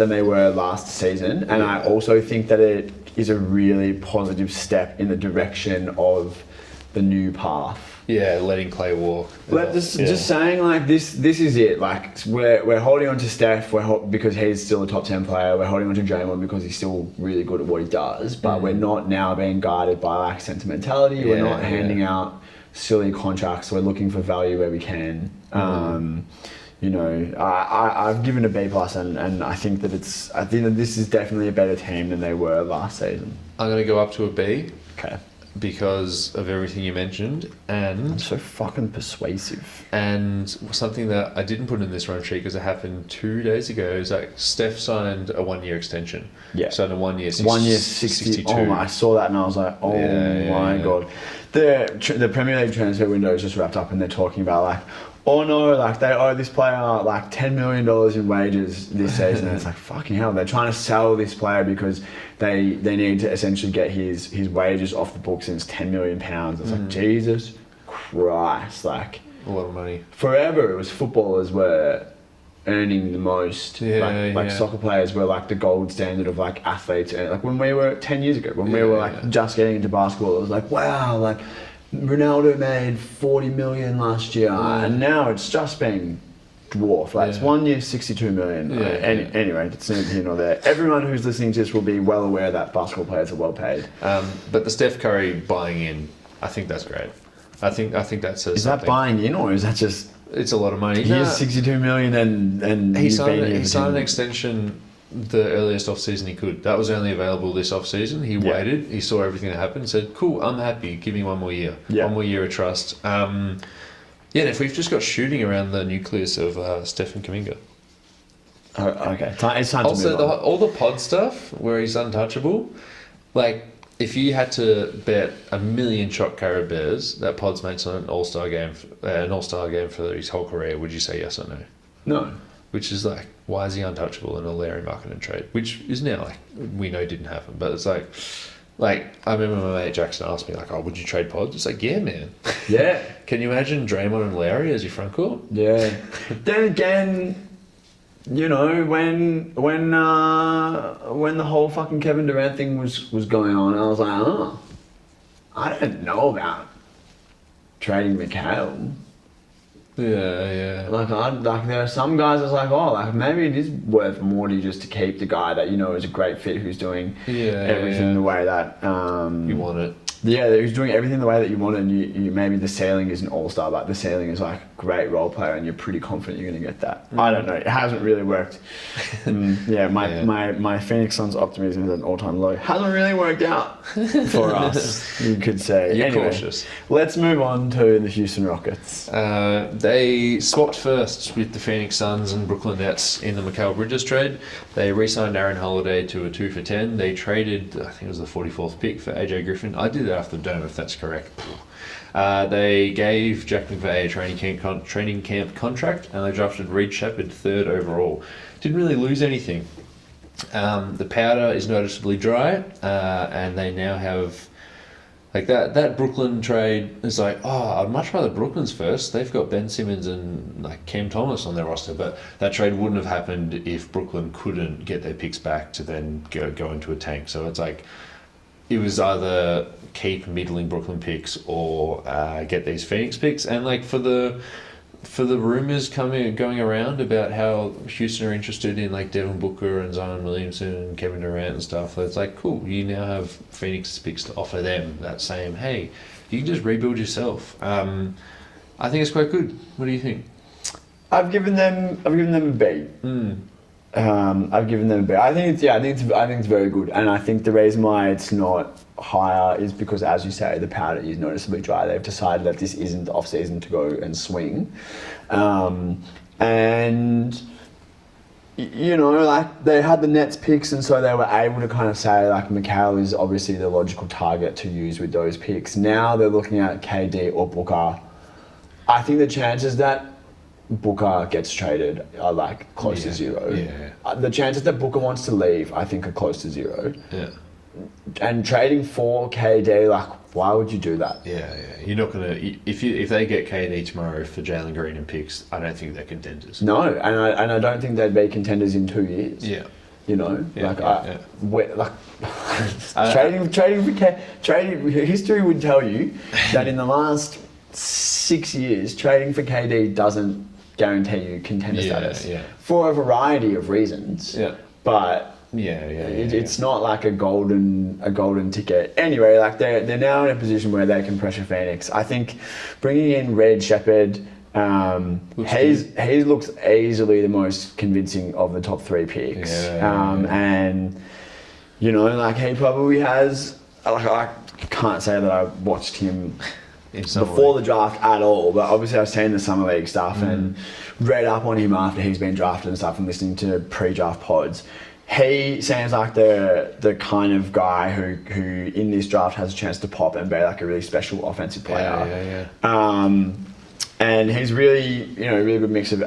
they were last season, and I also think that it is a really positive step in the direction of the new path. Yeah, letting Clay walk. Just saying like this is it. Like we're holding on to Steph because he's still a top 10 player. We're holding on to Draymond because he's still really good at what he does. But we're not now being guided by like sentimentality. We're not handing out silly contracts. We're looking for value where we can. I've given a B+, and I think that this is definitely a better team than they were last season. I'm going to go up to a B. Okay. Because of everything you mentioned, and I'm so fucking persuasive. And something that I didn't put in this run sheet because it happened 2 days ago is like Steph signed a 1 year extension. Yeah. Signed a 1 year 62. Oh, I saw that and I was like, my god. The Premier League transfer window is just wrapped up, and they're talking about like, oh no, like they owe this player like $10 million in wages this season. And it's like, fucking hell, they're trying to sell this player because they need to essentially get his wages off the books, and it's £10 million. It's like, Jesus Christ, like a lot of money. Forever it was footballers were earning the most. Like soccer players were like the gold standard of like athletes. And like when we were 10 years ago, when we were like just getting into basketball, it was like, wow, like Ronaldo made 40 million last year, and now it's just been dwarfed. Like it's 1 year 62 million. Anyway, it's neither here nor there. Everyone who's listening to this will be well aware that basketball players are well paid. But the Steph Curry buying in, I think that's great. I think that says is something. That buying in, or is that just? It's a lot of money. Here's 62 million, and he signed an extension the earliest off season he could. That was only available this off season. He waited. He saw everything that happened. Said, "Cool, I'm happy. Give me 1 more year. 1 more year of trust." And if we've just got shooting around the nucleus of Steph and Kuminga. Okay, it's time also, to move on. All the pod stuff where he's untouchable, like. If you had to bet 1 million shot carrot bears that Pod's makes on an all-star game for his whole career, would you say yes or no? No. Which is like, why is he untouchable in a Larry Markkinen trade? Which is now like we know didn't happen, but it's like I remember my mate Jackson asked me like, "Oh, would you trade Pod?" It's like, yeah, man. Yeah. Can you imagine Draymond and Larry as your front court? Yeah. Then again. When the whole fucking Kevin Durant thing was going on, I was like, I don't know about trading Mikhail. Yeah. Like there are some guys that's like, maybe it is worth more to you just to keep the guy that is a great fit, who's doing everything the way that you want it. Yeah, who's doing everything the way that you want it, and you maybe the ceiling is an all-star, but the ceiling is like a great role player, and you're pretty confident you're going to get that. I don't know. It hasn't really worked. My Phoenix Suns optimism is at an all-time low. Hasn't really worked out for us, you could say. You're anyway, cautious. Let's move on to the Houston Rockets. They swapped first with the Phoenix Suns and Brooklyn Nets in the Mikal Bridges trade. They re-signed Aaron Holiday to a 2 for 10. They traded, I think it was the 44th pick for AJ Griffin. I did that off the dome, if that's correct. They gave Jack McVay a training camp contract, and they drafted Reed Shepherd 3rd overall. Didn't really lose anything. The powder is noticeably dry, and they now have like that Brooklyn trade is like, I'd much rather Brooklyn's first. They've got Ben Simmons and like Cam Thomas on their roster, but that trade wouldn't have happened if Brooklyn couldn't get their picks back to then go into a tank. So it's like it was either keep middling Brooklyn picks or get these Phoenix picks. And like for the for the rumors going around about how Houston are interested in like Devin Booker and Zion Williamson and Kevin Durant and stuff, it's like cool. You now have Phoenix picks to offer them that same. Hey, you can just rebuild yourself. I think it's quite good. What do you think? I've given them a B. I've given them a B. I think it's very good, and I think the reason why it's not higher is because, as you say, the powder is noticeably dry. They've decided that this isn't the off season to go and swing, and you know, like they had the Nets picks, and so they were able to kind of say like Mikal is obviously the logical target to use with those picks. Now they're looking at KD or Booker. I think the chances that Booker gets traded are like close to zero. Yeah. The chances that Booker wants to leave, I think, are close to zero. Yeah. And trading for KD, like, why would you do that? Yeah. You're not gonna if they get KD tomorrow for Jalen Green and picks. I don't think they're contenders. No, and I don't think they'd be contenders in 2 years. Yeah. You know, trading. History would tell you that in the last 6 years, trading for KD doesn't guarantee you contender status for a variety of reasons. Yeah. But it's not like a golden ticket. Anyway, like they're now in a position where they can pressure Phoenix. I think bringing in Red Shepherd, Hayes looks easily the most convincing of the top 3 picks. And you know, like he probably has. Like I can't say that I watched him before the draft at all, but obviously I've seen the summer league stuff and read up on him after he's been drafted and stuff, and listening to pre-draft pods. He seems like the kind of guy who in this draft has a chance to pop and be like a really special offensive player. And he's really, you know, a really good mix of.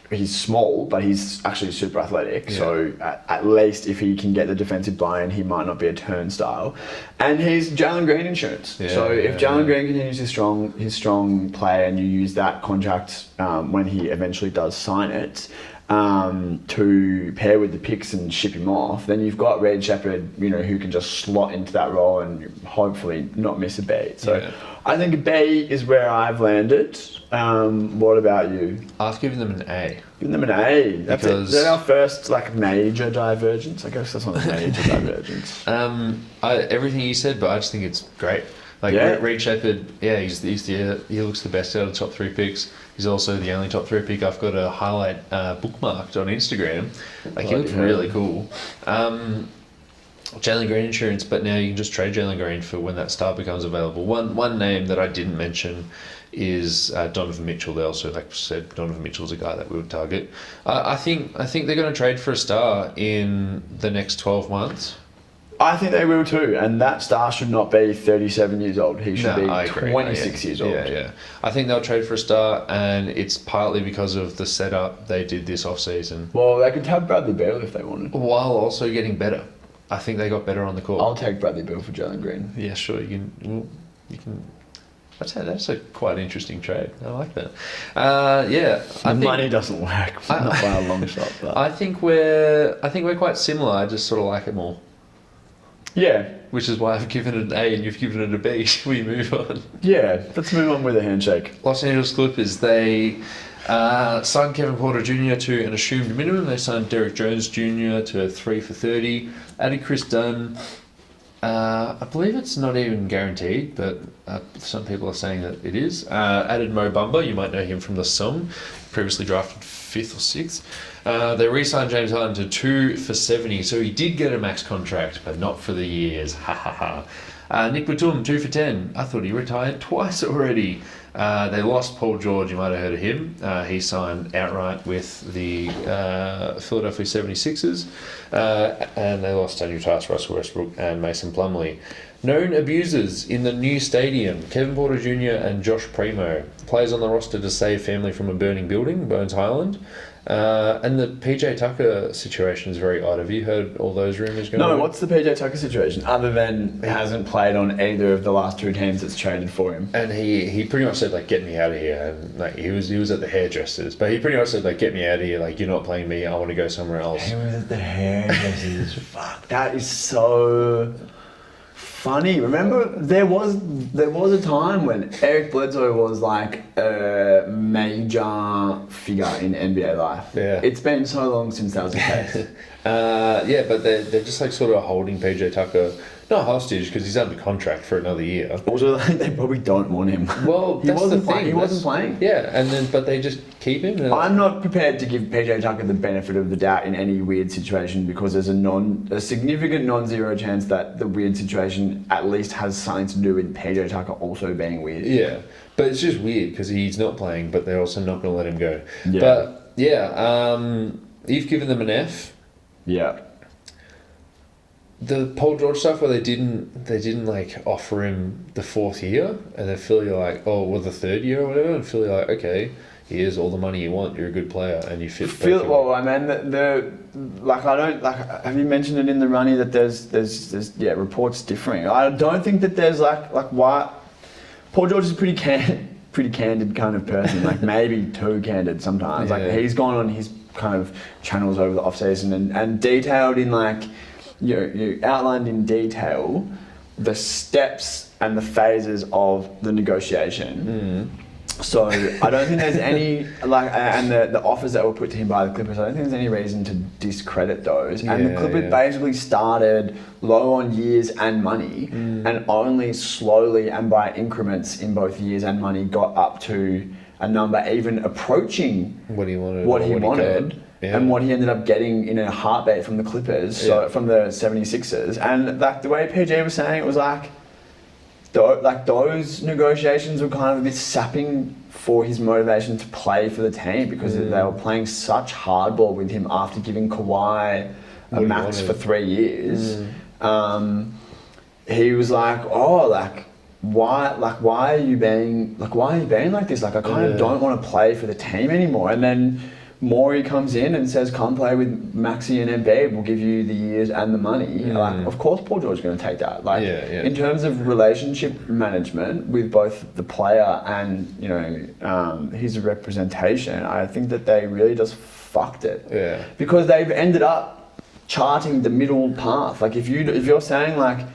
He's small, but he's actually super athletic. Yeah. So at least if he can get the defensive buy-in, he might not be a turnstile. And he's Jalen Green insurance. So if Jalen Green continues his strong play, and you use that contract when he eventually does sign it, to pair with the picks and ship him off, then you've got Red Shepherd, you know, who can just slot into that role and hopefully not miss a beat. So I think a B is where I've landed. What about you? I've given them an A. Given them an A. That's it. Is that our first like major divergence? I guess that's not a major divergence. Everything you said, but I just think it's great. Like Reed Shepherd, he looks the best out of the top 3 picks. He's also the only top 3 pick I've got a highlight bookmarked on Instagram. Like he looks really cool. Jalen Green insurance, but now you can just trade Jalen Green for when that star becomes available. One name that I didn't mention is Donovan Mitchell. They also, like I said, Donovan Mitchell's a guy that we would target. I think they're going to trade for a star in the next 12 months. I think they will too, and that star should not be 37 years old. He should be 26 years old. Yeah. I think they'll trade for a star, and it's partly because of the setup they did this off-season. Well, they could have Bradley Beal if they wanted. While also getting better. I think they got better on the court. I'll take Bradley Beal for Jalen Green. Yeah, sure. You can. That's a quite interesting trade. I like that. I think money doesn't work, not by a long shot. But I think we're quite similar. I just sort of like it more. Yeah. Which is why I've given it an A and you've given it a B. We move on. Yeah, let's move on with a handshake. Los Angeles Clippers, they signed Kevin Porter Jr. to an assumed minimum. They signed Derek Jones Jr. to 3 for $30. Added Chris Dunn. I believe it's not even guaranteed, but some people are saying that it is. Added Mo Bamba. You might know him from the Sun. Previously drafted 5th or 6th. They re-signed James Harden to 2 for $70, so he did get a max contract, but not for the years. Ha ha ha. Nick Batum, 2 for $10. I thought he retired twice already. They lost Paul George, you might have heard of him. He signed outright with the Philadelphia 76ers. And they lost Daniel Tice, Russell Westbrook, and Mason Plumlee. Known abusers in the new stadium, Kevin Porter Jr. and Josh Primo. Players on the roster to save family from a burning building, Bones Highland. And the PJ Tucker situation is very odd. Have you heard all those rumours going on? No, what's the PJ Tucker situation? Other than he hasn't played on either of the last 2 teams that's traded for him. And he pretty much said, like, get me out of here. And like he was at the hairdressers. But he pretty much said, like, get me out of here. Like, you're not playing me. I want to go somewhere else. He was at the hairdressers. Fuck. That is so funny. Remember, there was a time when Eric Bledsoe was like a major figure in NBA life. Yeah. It's been so long since that was the case. Yeah, but they're just like sort of holding PJ Tucker, not hostage because he's under contract for another year. Also, like, they probably don't want him. Well, he that's wasn't the thing. He wasn't playing. Yeah, and then but they just keep him. I'm not prepared to give PJ Tucker the benefit of the doubt in any weird situation because there's a significant non-zero chance that the weird situation at least has something to do with PJ Tucker also being weird. Yeah, but it's just weird because he's not playing, but they're also not going to let him go. Yeah. But yeah, you've given them an F. Yeah. The Paul George stuff where they didn't like offer him the 4th year, and then Philly are like, oh, well, the 3rd year or whatever, and Philly are like, okay, here's all the money you want. You're a good player, and you fit. Well, I mean, have you mentioned it in the runny that there's reports differing. I don't think that there's like why Paul George is a pretty candid kind of person, like maybe too candid sometimes. Yeah. Like he's gone on his kind of channels over the offseason and detailed in like. You outlined in detail the steps and the phases of the negotiation. So I don't think there's any and the offers that were put to him by the Clippers. I don't think there's any reason to discredit those. And the Clippers basically started low on years and money, and only slowly and by increments in both years and money got up to a number even approaching what he wanted. Yeah. And what he ended up getting in a heartbeat from the Clippers, so from the 76ers. And like the way PG was saying, it was like those negotiations were kind of a bit sapping for his motivation to play for the team because they were playing such hardball with him after giving Kawhi a max for 3 years. He was like, why are you being like this? Like I kind of don't want to play for the team anymore. And then Morey comes in and says, come play with Maxey and Embiid, we'll give you the years and the money. Like, of course Paul George is going to take that. Like, in terms of relationship management with both the player and, his representation, I think that they really just fucked it. Yeah. Because they've ended up charting the middle path. Like, if you're saying, like,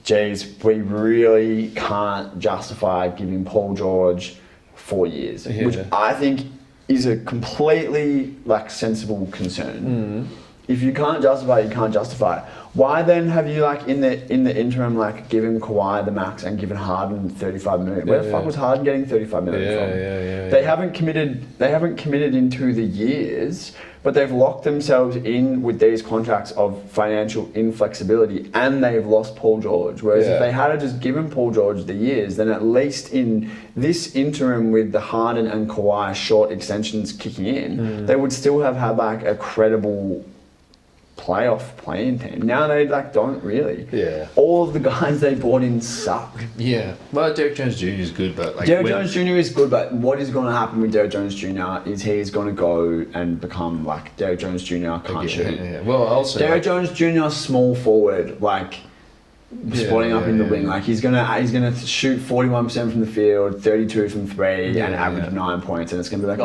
geez, we really can't justify giving Paul George 4 years, which I think is a completely sensible concern. If you can't justify it, you can't justify it. Why then have you in the interim given Kawhi the max and given Harden 35 million? Where the fuck was Harden getting 35 million from? They haven't committed into the years, but they've locked themselves in with these contracts of financial inflexibility, and they've lost Paul George. Whereas if they had just given Paul George the years, then at least in this interim with the Harden and Kawhi short extensions kicking in, they would still have had a credible playoff playing team. Now they don't really. Yeah. All of the guys they brought in suck. Yeah. Well, Derek Jones Jr. is good, but Derek Jones Jr. is good, but what is going to happen with Derek Jones Jr. is he's going to go and become Derek Jones Jr. can't shoot. Yeah. Well, also Derek Jones Jr. small forward, spotting up in the wing. He's gonna shoot 41% from the field, 32 from three, and average 9 points, and it's gonna be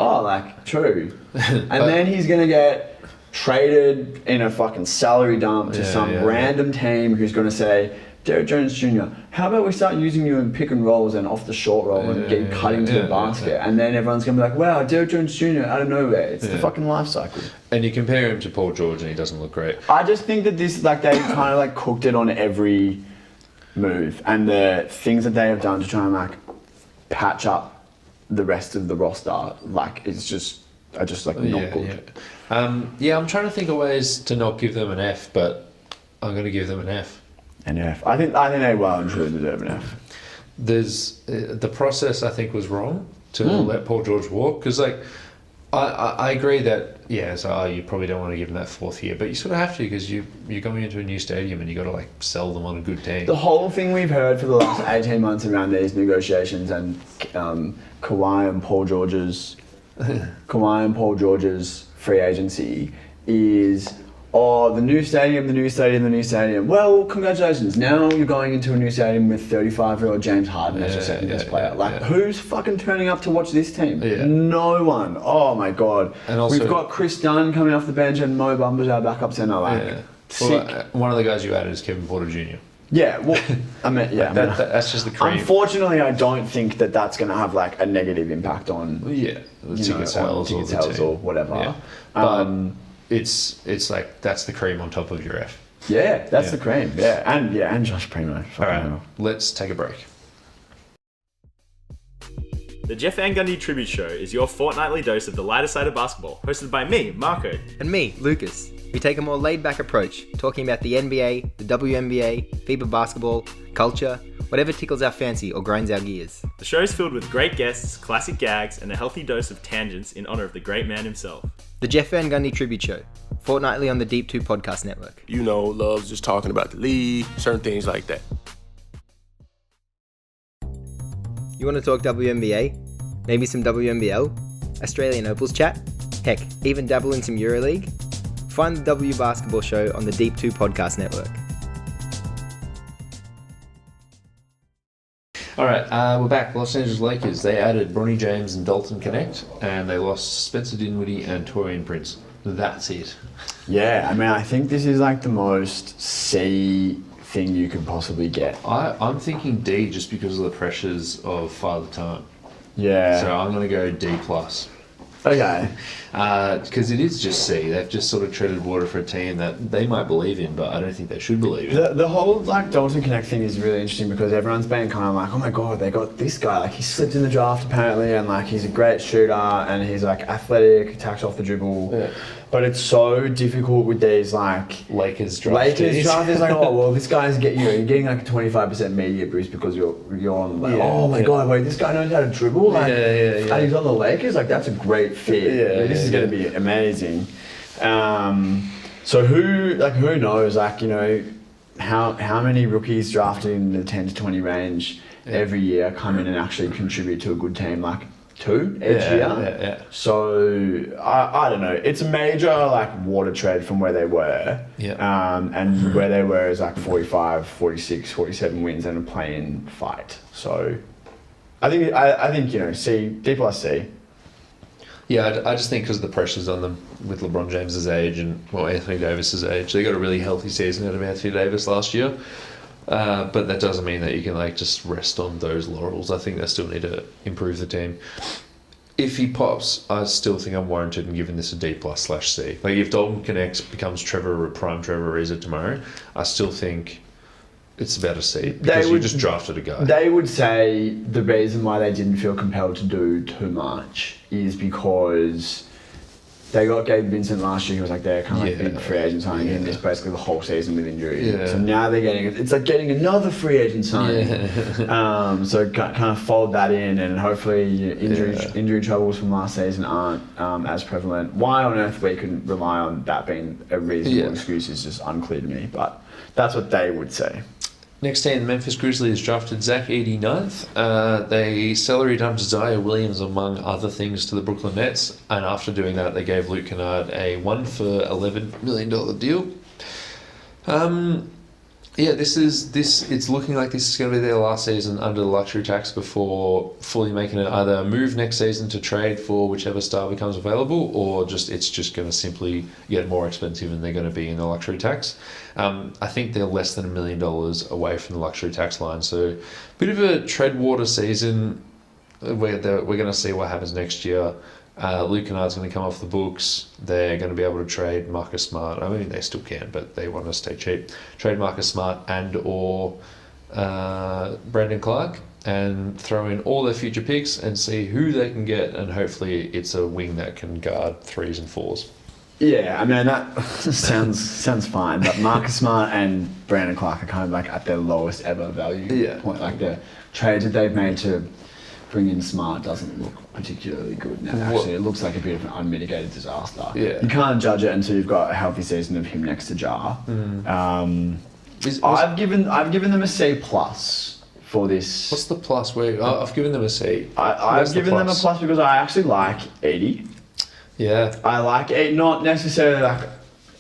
true. And then he's gonna get traded in a fucking salary dump to some random team who's going to say, Derek Jones Jr., how about we start using you in pick and rolls and off the short roll and get cut into the basket? And then everyone's going to be like, wow, Derek Jones Jr. out of nowhere. It's the fucking life cycle. And you compare him to Paul George and he doesn't look great. I just think that this, they kind of cooked it on every move, and the things that they have done to try and patch up the rest of the roster, it's just not good. Yeah. I'm trying to think of ways to not give them an F, but I'm going to give them an F. An F. I think they well and truly deserve an F. There's the process I think was wrong to let Paul George walk, because I agree that you probably don't want to give him that 4th year, but you sort of have to, because you're going into a new stadium and you got to sell them on a good team. The whole thing we've heard for the last 18 months around these negotiations and Kawhi and Paul George's free agency is, the new stadium. Well, congratulations. Now you're going into a new stadium with 35-year-old James Harden as your second best player. Who's fucking turning up to watch this team? Yeah. No one. Oh my God. And also, we've got Chris Dunn coming off the bench and Mo Bamba's our backup center. Sick. Well, one of the guys you added is Kevin Porter Jr. Yeah, well, I mean, That's just the cream. Unfortunately, I don't think that that's going to have like a negative impact on the ticket sales or whatever. Yeah. But it's like that's the cream on top of your F. Yeah, that's the cream. Yeah, and Josh Primo. All right, let's take a break. The Jeff Van Gundy Tribute Show is your fortnightly dose of the lighter side of basketball, hosted by me, Marco. And me, Lucas. We take a more laid-back approach, talking about the NBA, the WNBA, FIBA basketball, culture, whatever tickles our fancy or grinds our gears. The show is filled with great guests, classic gags, and a healthy dose of tangents in honour of the great man himself. The Jeff Van Gundy Tribute Show, fortnightly on the Deep 2 Podcast Network. You know, loves just talking about the league, certain things like that. You want to talk WNBA? Maybe some WNBL? Australian Opals chat? Heck, even dabble in some EuroLeague? Find the W Basketball Show on the Deep 2 Podcast Network. All right, we're back. Los Angeles Lakers. They added Bronny James and Dalton Connect, and they lost Spencer Dinwiddie and Torian Prince. That's it. Yeah, I mean, I think this is like the most C thing you could possibly get. I'm thinking D just because of the pressures of Father Time. Yeah. So I'm going to go D+. Okay. Because it is just C. They've just sort of treaded water for a team that they might believe in, but I don't think they should believe in. The whole like Dalton Connect thing is really interesting because everyone's been kind of like, oh my god, they got this guy. Like he slipped in the draft apparently, and like he's a great shooter, and he's like athletic, attacks off the dribble. Yeah. But it's so difficult with these like Lakers draft. Lakers draft is like, oh well, this guy's you're getting like a 25% media boost because you're on like, oh my god, wait, this guy knows how to dribble. Like, and he's on the Lakers. Like that's a great fit. This is going to be amazing. So who knows? Like, you know, how many rookies drafted in the 10 to 20 range every year come in and actually contribute to a good team? Like 2 each year. Yeah. So I don't know. It's a major like water tread from where they were. Yeah. And where they were is like 45, 46, 47 wins and a play-in fight. So I think you know, D+C. Yeah, I just think because of the pressures on them with LeBron James's age and Anthony Davis's age, they got a really healthy season out of Anthony Davis last year. But that doesn't mean that you can like just rest on those laurels. I think they still need to improve the team. If he pops, I still think I'm warranted in giving this a D+/C. Like if Dalton Connect becomes prime Trevor Ariza tomorrow, I still think it's about a C because you just drafted a guy. They would say the reason why they didn't feel compelled to do too much is because they got Gabe Vincent last year. He was like their kind of like big free agent signing. He missed basically the whole season with injury. Yeah. So now they're it's like getting another free agent signing. Yeah. So kind of fold that in, and hopefully injury troubles from last season aren't as prevalent. Why on earth we couldn't rely on that being a reasonable excuse is just unclear to me. But that's what they would say. Next team, the Memphis Grizzlies drafted Zach Edey 9th. They salary dumped Zaire Williams, among other things, to the Brooklyn Nets. And after doing that, they gave Luke Kennard a $1 for $11 million deal. It's looking like this is going to be their last season under the luxury tax before fully making it either a move next season to trade for whichever star becomes available, or it's just going to simply get more expensive and they're going to be in the luxury tax. I think they're less than $1 million away from the luxury tax line, so a bit of a tread water season. We're going to see what happens next year. Luke Kennard's going to come off the books. They're going to be able to trade Marcus Smart. I mean, they still can, but they want to stay cheap. Trade Marcus Smart and or Brandon Clark and throw in all their future picks and see who they can get, and hopefully it's a wing that can guard 3s and 4s. Yeah, I mean, that sounds fine, but Marcus Smart and Brandon Clark are kind of like at their lowest ever value point. Like the trades that they've made to bring in Smart doesn't look particularly good now. Actually, it looks like a bit of an unmitigated disaster. Yeah. You can't judge it until you've got a healthy season of him next to Jar. I've given them a C+ for this. What's the plus? I've given them a C. I've given them a plus because I actually like Edey. Yeah. I like Edey, not necessarily like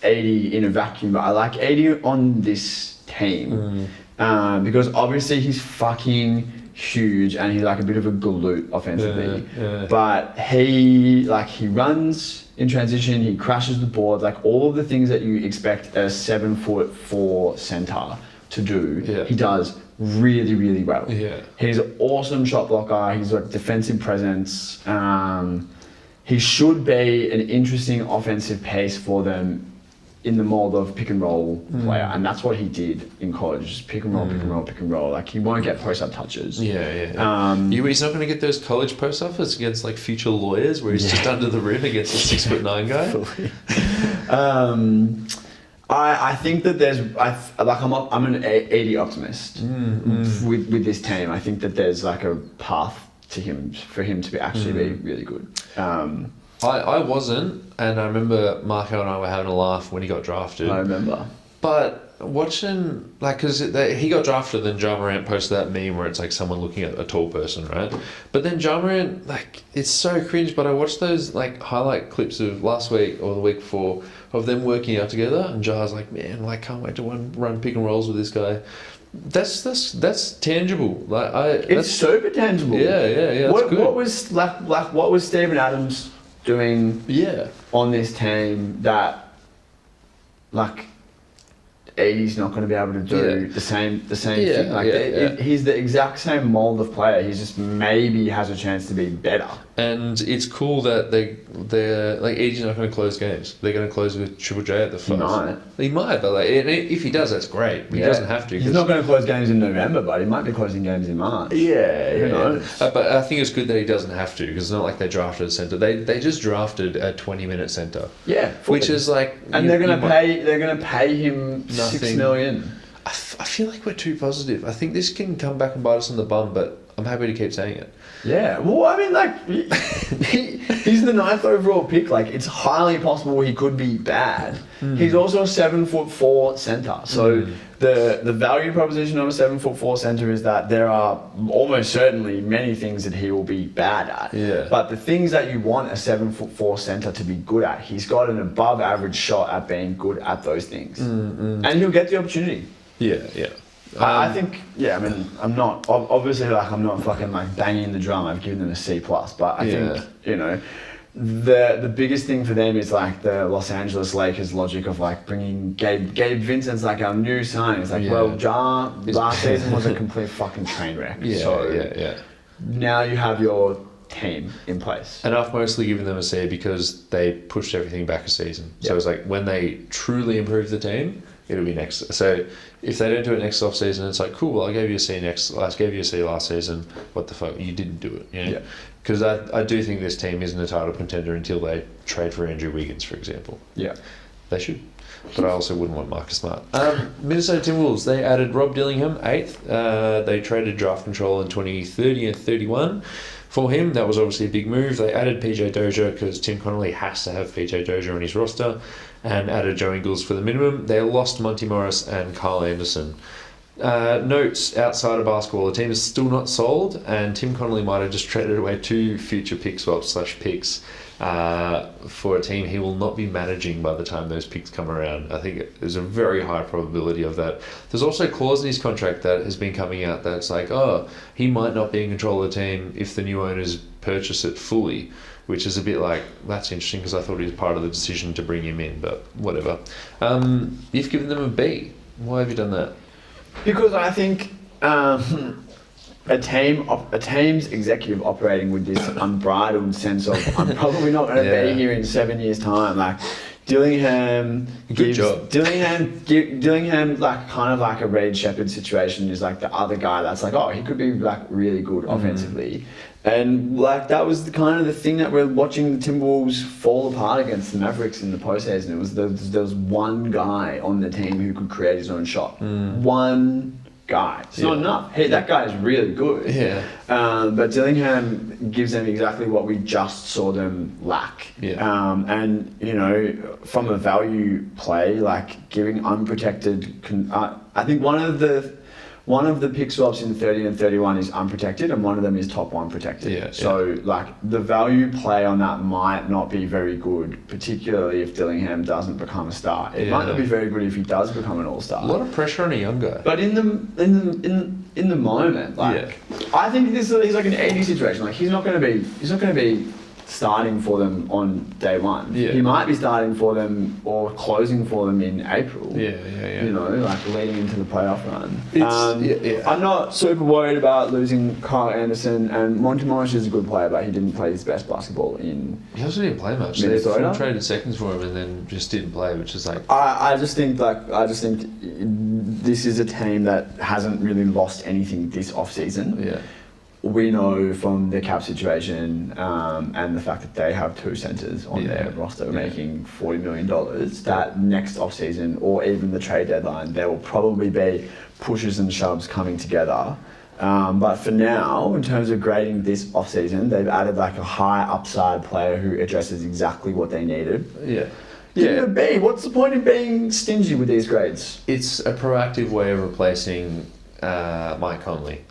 Edey in a vacuum, but I like Edey on this team because obviously he's fucking huge and he's like a bit of a galoot offensively. But he runs in transition, he crashes the boards, like all of the things that you expect a 7'4" center to do, Yeah. he does really, really well. Yeah. He's an awesome shot blocker. He's got defensive presence. He should be an interesting offensive piece for them in the mold of pick and roll player, and that's what he did in college. Just pick and roll, pick and roll, pick and roll. Like, he won't get post-up touches. Yeah. He's not going to get those college post-ups against like future lawyers where he's just under the rim against a 6'9" guy. I think that I'm an 80 optimist with this team. I think that there's like a path for him to actually be really good. I wasn't, and I remember Marco and I were having a laugh when he got drafted. I remember. But watching, like, because he got drafted, then Ja Morant posted that meme where it's like someone looking at a tall person, right? But then Ja Morant, like, it's so cringe, but I watched those, like, highlight clips of last week or the week before of them working out together, and Ja's like, man, like, can't wait to run pick and rolls with this guy. That's tangible. It's super tangible. Yeah. What was Steven Adams doing on this team that, like, he's not going to be able to do the same thing. Like, he's the exact same mold of player. He's just maybe has a chance to be better. And it's cool that they're like, Edge's not going to close games. They're going to close with Triple J at the first. He might, but like, if he does, that's great. But he doesn't have to. He's not going to close games in November, but he might be closing games in March. Who knows? But I think it's good that he doesn't have to, because it's not like they drafted a centre. They just drafted a 20-minute centre. Yeah, which is like, and they're going to pay him $6 million. I feel like we're too positive. I think this can come back and bite us on the bum, but I'm happy to keep saying it. Yeah, well, I mean, like, he's the 9th overall pick. Like, it's highly possible he could be bad. He's also a 7'4" centre. So the value proposition of a 7'4" centre is that there are almost certainly many things that he will be bad at. Yeah. But the things that you want a 7'4" centre to be good at, he's got an above average shot at being good at those things, and he'll get the opportunity. Yeah. I think, I mean, I'm not, obviously, like, I'm not fucking, like, banging the drum. I've given them a C+, but I think, you know, the biggest thing for them is, like, the Los Angeles Lakers logic of, like, bringing Gabe Vincent's, like, our new sign. It's like, well, Ja last season was a complete fucking train wreck. Now you have your team in place. And I've mostly given them a C because they pushed everything back a season. So it's like, when they truly improve the team, it'll be next. So if they don't do it next off season, it's like, cool, well, I gave you a C last season. What the fuck? You didn't do it. You know? Because I do think this team isn't a title contender until they trade for Andrew Wiggins, for example. Yeah. They should. But I also wouldn't want Marcus Smart. Minnesota Timberwolves, they added Rob Dillingham, 8th. They traded draft control in 2030 and 31 for him. That was obviously a big move. They added PJ Dozier because Tim Connolly has to have PJ Dozier on his roster, and added Joe Ingles for the minimum. They lost Monty Morris and Kyle Anderson. Notes outside of basketball, the team is still not sold, and Tim Connolly might have just traded away 2 future pick swaps / picks for a team he will not be managing by the time those picks come around. I think there's a very high probability of that. There's also a clause in his contract that has been coming out that's like, he might not be in control of the team if the new owners purchase it fully, which is a bit like, that's interesting because I thought he was part of the decision to bring him in, but whatever. You've given them a B. Why have you done that? Because I think a team's executive operating with this unbridled sense of, I'm probably not going to be here in 7 years' time. Like, Dillingham gives Dillingham like kind of like a Reed Shepherd situation is like the other guy that's like, he could be like really good offensively. And like that was kind of the thing that we're watching the Timberwolves fall apart against the Mavericks in the postseason. It was there was one guy on the team who could create his own shot. One guy. It's not enough. Hey, that guy is really good. Yeah. But Dillingham gives them exactly what we just saw them lack. Yeah. And you know, from a value play, like giving unprotected. I think one of the pick swaps in 30 and 31 is unprotected, and one of them is top 1 protected. Yeah, so, like, the value play on that might not be very good, particularly if Dillingham doesn't become a star. It might not be very good if he does become an all-star. A lot of pressure on a young guy. But in the moment, like, I think he's like an 80 situation. Like, he's not going to be starting for them on day one. Yeah. He might be starting for them or closing for them in April. Yeah. You know, like leading into the playoff run. It's- I'm not super worried about losing Kyle Anderson, and Monty Morris is a good player, but he didn't play his best basketball in. He also didn't play much. They Minnesota? full traded seconds for him and then just didn't play, which is like... I just think this is a team that hasn't really lost anything this off-season. Yeah. We know from the cap situation and the fact that they have two centres on their roster making $40 million, that next off-season or even the trade deadline, there will probably be pushes and shoves coming together. But for now, in terms of grading this off-season, they've added like a high upside player who addresses exactly what they needed. Yeah. What's the point of being stingy with these grades? It's a proactive way of replacing Mike Conley.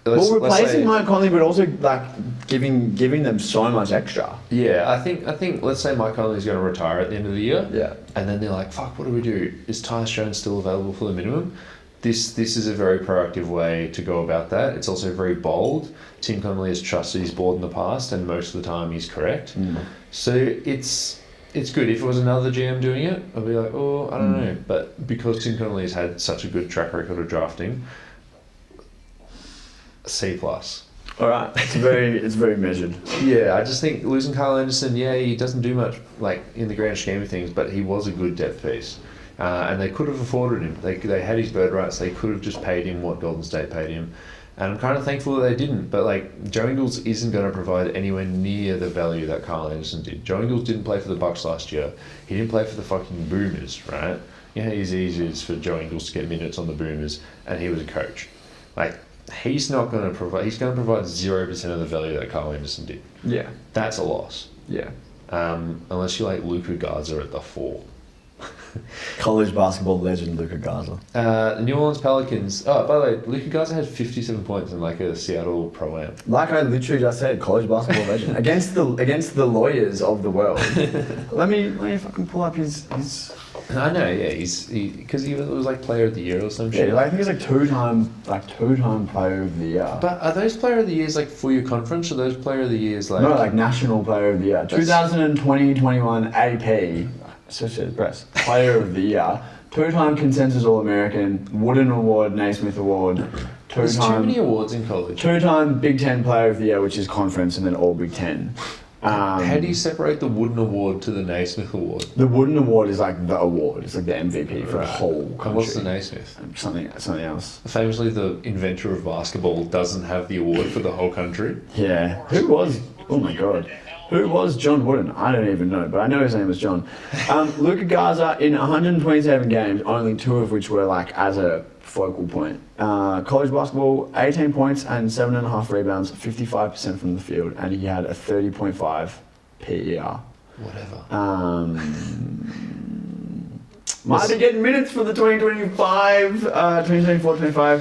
Replacing Mike Conley, but also like giving them so much extra. Yeah, I think let's say Mike Conley's going to retire at the end of the year. Yeah. And then they're like, fuck, what do we do? Is Tyus Jones still available for the minimum? This is a very proactive way to go about that. It's also very bold. Tim Connolly has trusted his board in the past, and most of the time he's correct. So it's good. If it was another GM doing it, I'd be like, oh, I don't know. But because Tim Connolly has had such a good track record of drafting, C+. All right, it's very measured. Yeah, I just think losing Kyle Anderson, he doesn't do much like in the grand scheme of things, but he was a good depth piece. And they could have afforded him. They had his bird rights. They could have just paid him what Golden State paid him. And I'm kind of thankful that they didn't. But like Joe Ingles isn't going to provide anywhere near the value that Kyle Anderson did. Joe Ingles didn't play for the Bucks last year. He didn't play for the fucking Boomers, right? You know how easy it is for Joe Ingles to get minutes on the Boomers, and he was a coach. Like, he's not going to provide... He's going to provide 0% of the value that Kyle Anderson did. Yeah. That's a loss. Yeah. Unless you like Luka Garza at the 4. College basketball legend Luka Garza. The New Orleans Pelicans. Oh, by the way, Luka Garza had 57 points in like a Seattle Pro-Am. Like I literally just said, college basketball legend against the lawyers of the world. let me fucking pull up his. I know, yeah, because he was like Player of the Year or some shit. Yeah, I think he's like two-time Player of the Year. But are those Player of the Years like for your conference, or those Player of the Years like? No, like National Player of the Year. 2020-21 AP. Associated Press, Player of the Year, two-time Consensus All-American, Wooden Award, Naismith Award, There's too many awards in college. Two-time Big Ten Player of the Year, which is conference, and then all Big Ten. How do you separate the Wooden Award to the Naismith Award? The Wooden Award is like the award. It's like the MVP for the whole country. And what's the Naismith? Something else. Famously, the inventor of basketball doesn't have the award for the whole country. Yeah. Who was? Oh my God. Who was John Wooden? I don't even know, but I know his name was John. Luka Garza, in 127 games, only 2 of which were like as a focal point. College basketball, 18 points and 7.5 rebounds, 55% from the field, and he had a 30.5 PER. Whatever. Might be getting minutes for the 2024-25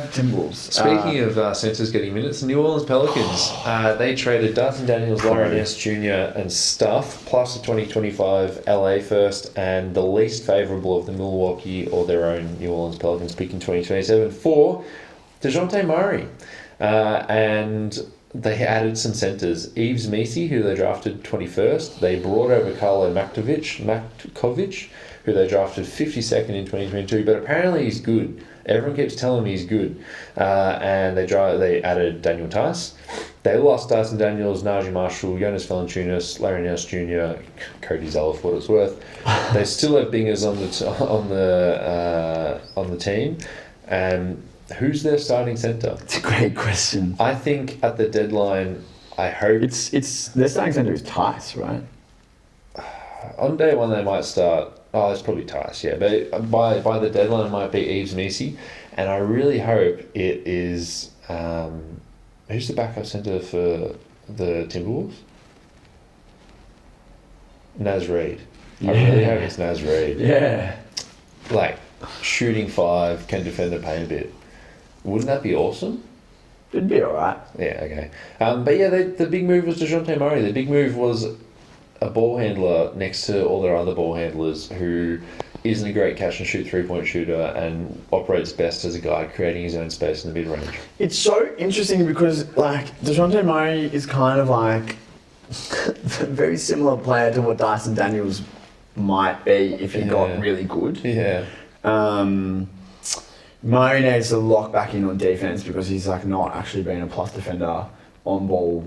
Timberwolves. Speaking of centers getting minutes, the New Orleans Pelicans, they traded Dante Daniels, Larry Nance Jr. and stuff, plus the 2025 LA first, and the least favourable of the Milwaukee or their own New Orleans Pelicans pick in 2027 for DeJounte Murray. And they added some centers. Yves Messi, who they drafted 21st. They brought over Karlo Matkovic, who they drafted 52nd in 2022, but apparently he's good. Everyone keeps telling me he's good. And they added Daniel Tice. They lost Dyson Daniels, Najee Marshall, Jonas Valanciunas, Larry Nance Jr., Cody Zeller for what it's worth. They still have bingers on the team. And who's their starting centre? It's a great question. I think at the deadline, I hope it's their starting centre is Tice, right? On day one they might start. Oh, it's probably Tice, yeah. But by the deadline, it might be Yves Messi, and I really hope it is. Who's the backup centre for the Timberwolves? Naz Reid. I really hope it's Naz Reid. Yeah. Like shooting 5, can defend the paint a bit. Wouldn't that be awesome? It'd be alright. Yeah. Okay. But yeah, the big move was DeJounte Murray. The big move was a ball handler next to all their other ball handlers who isn't a great catch and shoot 3-point shooter and operates best as a guy creating his own space in the mid-range. It's so interesting because like DeJounte Murray is kind of like very similar player to what Dyson Daniels might be if he got really good. Yeah. Murray needs to lock back in on defense because he's like not actually been a plus defender on ball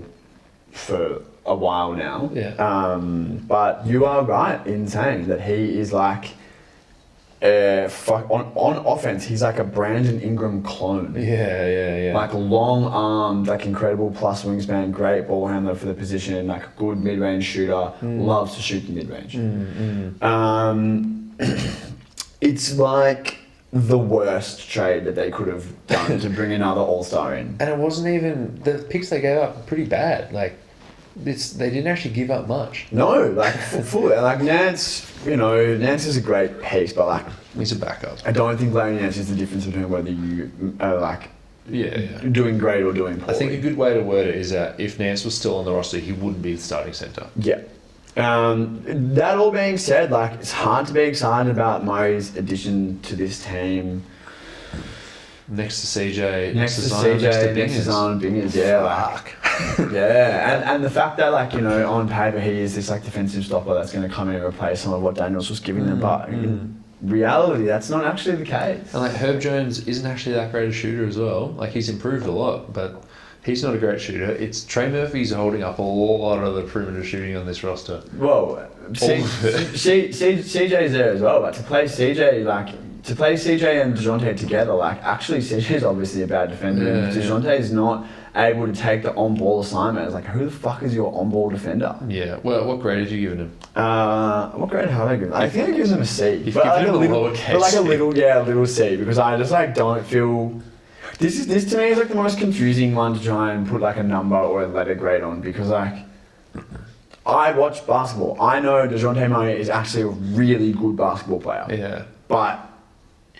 for a while now. Yeah. But you are right in saying that he is like on offense. He's like a Brandon Ingram clone. Yeah. Like long armed, like incredible plus wingspan, great ball handler for the position, like a good mid range shooter. Loves to shoot the mid range. It's like the worst trade that they could have done to bring another all-star in. And it wasn't even the picks they gave up were pretty bad. Like they didn't actually give up much. No, like fully. Like Nance, Nance is a great piece, but like He's a backup. I don't think Larry Nance is the difference between whether you are like doing great or doing poorly. I think a good way to word it is that if Nance was still on the roster, he wouldn't be the starting centre. Yeah. That all being said, like it's hard to be excited about Murray's addition to this team. Next to CJ, Next to Zion and Bingers, yeah, like, yeah, and the fact that like on paper he is this like defensive stopper that's going to come in and replace some of what Daniels was giving them, but in reality that's not actually the case. And like Herb Jones isn't actually that great a shooter as well. Like he's improved a lot, but he's not a great shooter. It's Trey Murphy's holding up a lot of the perimeter shooting on this roster. Well, CJ's there as well, but to play CJ and DeJounte together, like actually CJ's obviously a bad defender. DeJounte's not able to take the on-ball assignment. It's like, who the fuck is your on-ball defender? Yeah. Well, what grade have you given him? What grade have I given him? I think I given him a C. You've given him a little C, because I just like don't feel. This to me is like the most confusing one to try and put like a number or a letter grade on, because like I watch basketball. I know DeJounte Murray is actually a really good basketball player. Yeah. But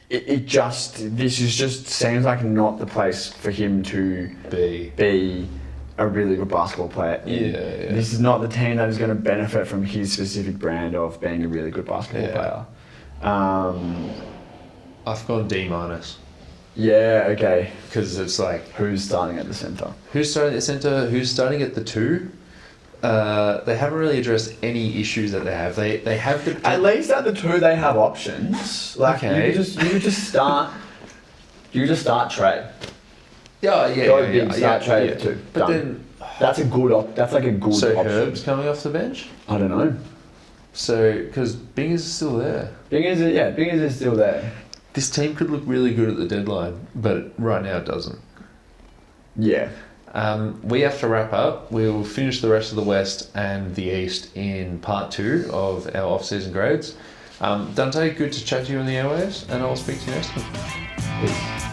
this just seems like not the place for him to be a really good basketball player. Yeah. This is not the team that is going to benefit from his specific brand of being a really good basketball player. I've gone D-. Yeah, okay. Because it's like who's starting at the centre? Who's starting at the centre? Who's starting at the 2? They haven't really addressed any issues that they have. They have the at least at the 2 they have options. Like you could just start Trey. Yeah. Trey at 2. But done. then that's a good option. So Herb's coming off the bench. I don't know. So because Bingers is still there. Bingers is still there. This team could look really good at the deadline, but right now it doesn't. Yeah. We have to wrap up. We'll finish the rest of the West and the East in part 2 of our off-season grades. Dante, good to chat to you on the airwaves, and I'll speak to you next time. Peace.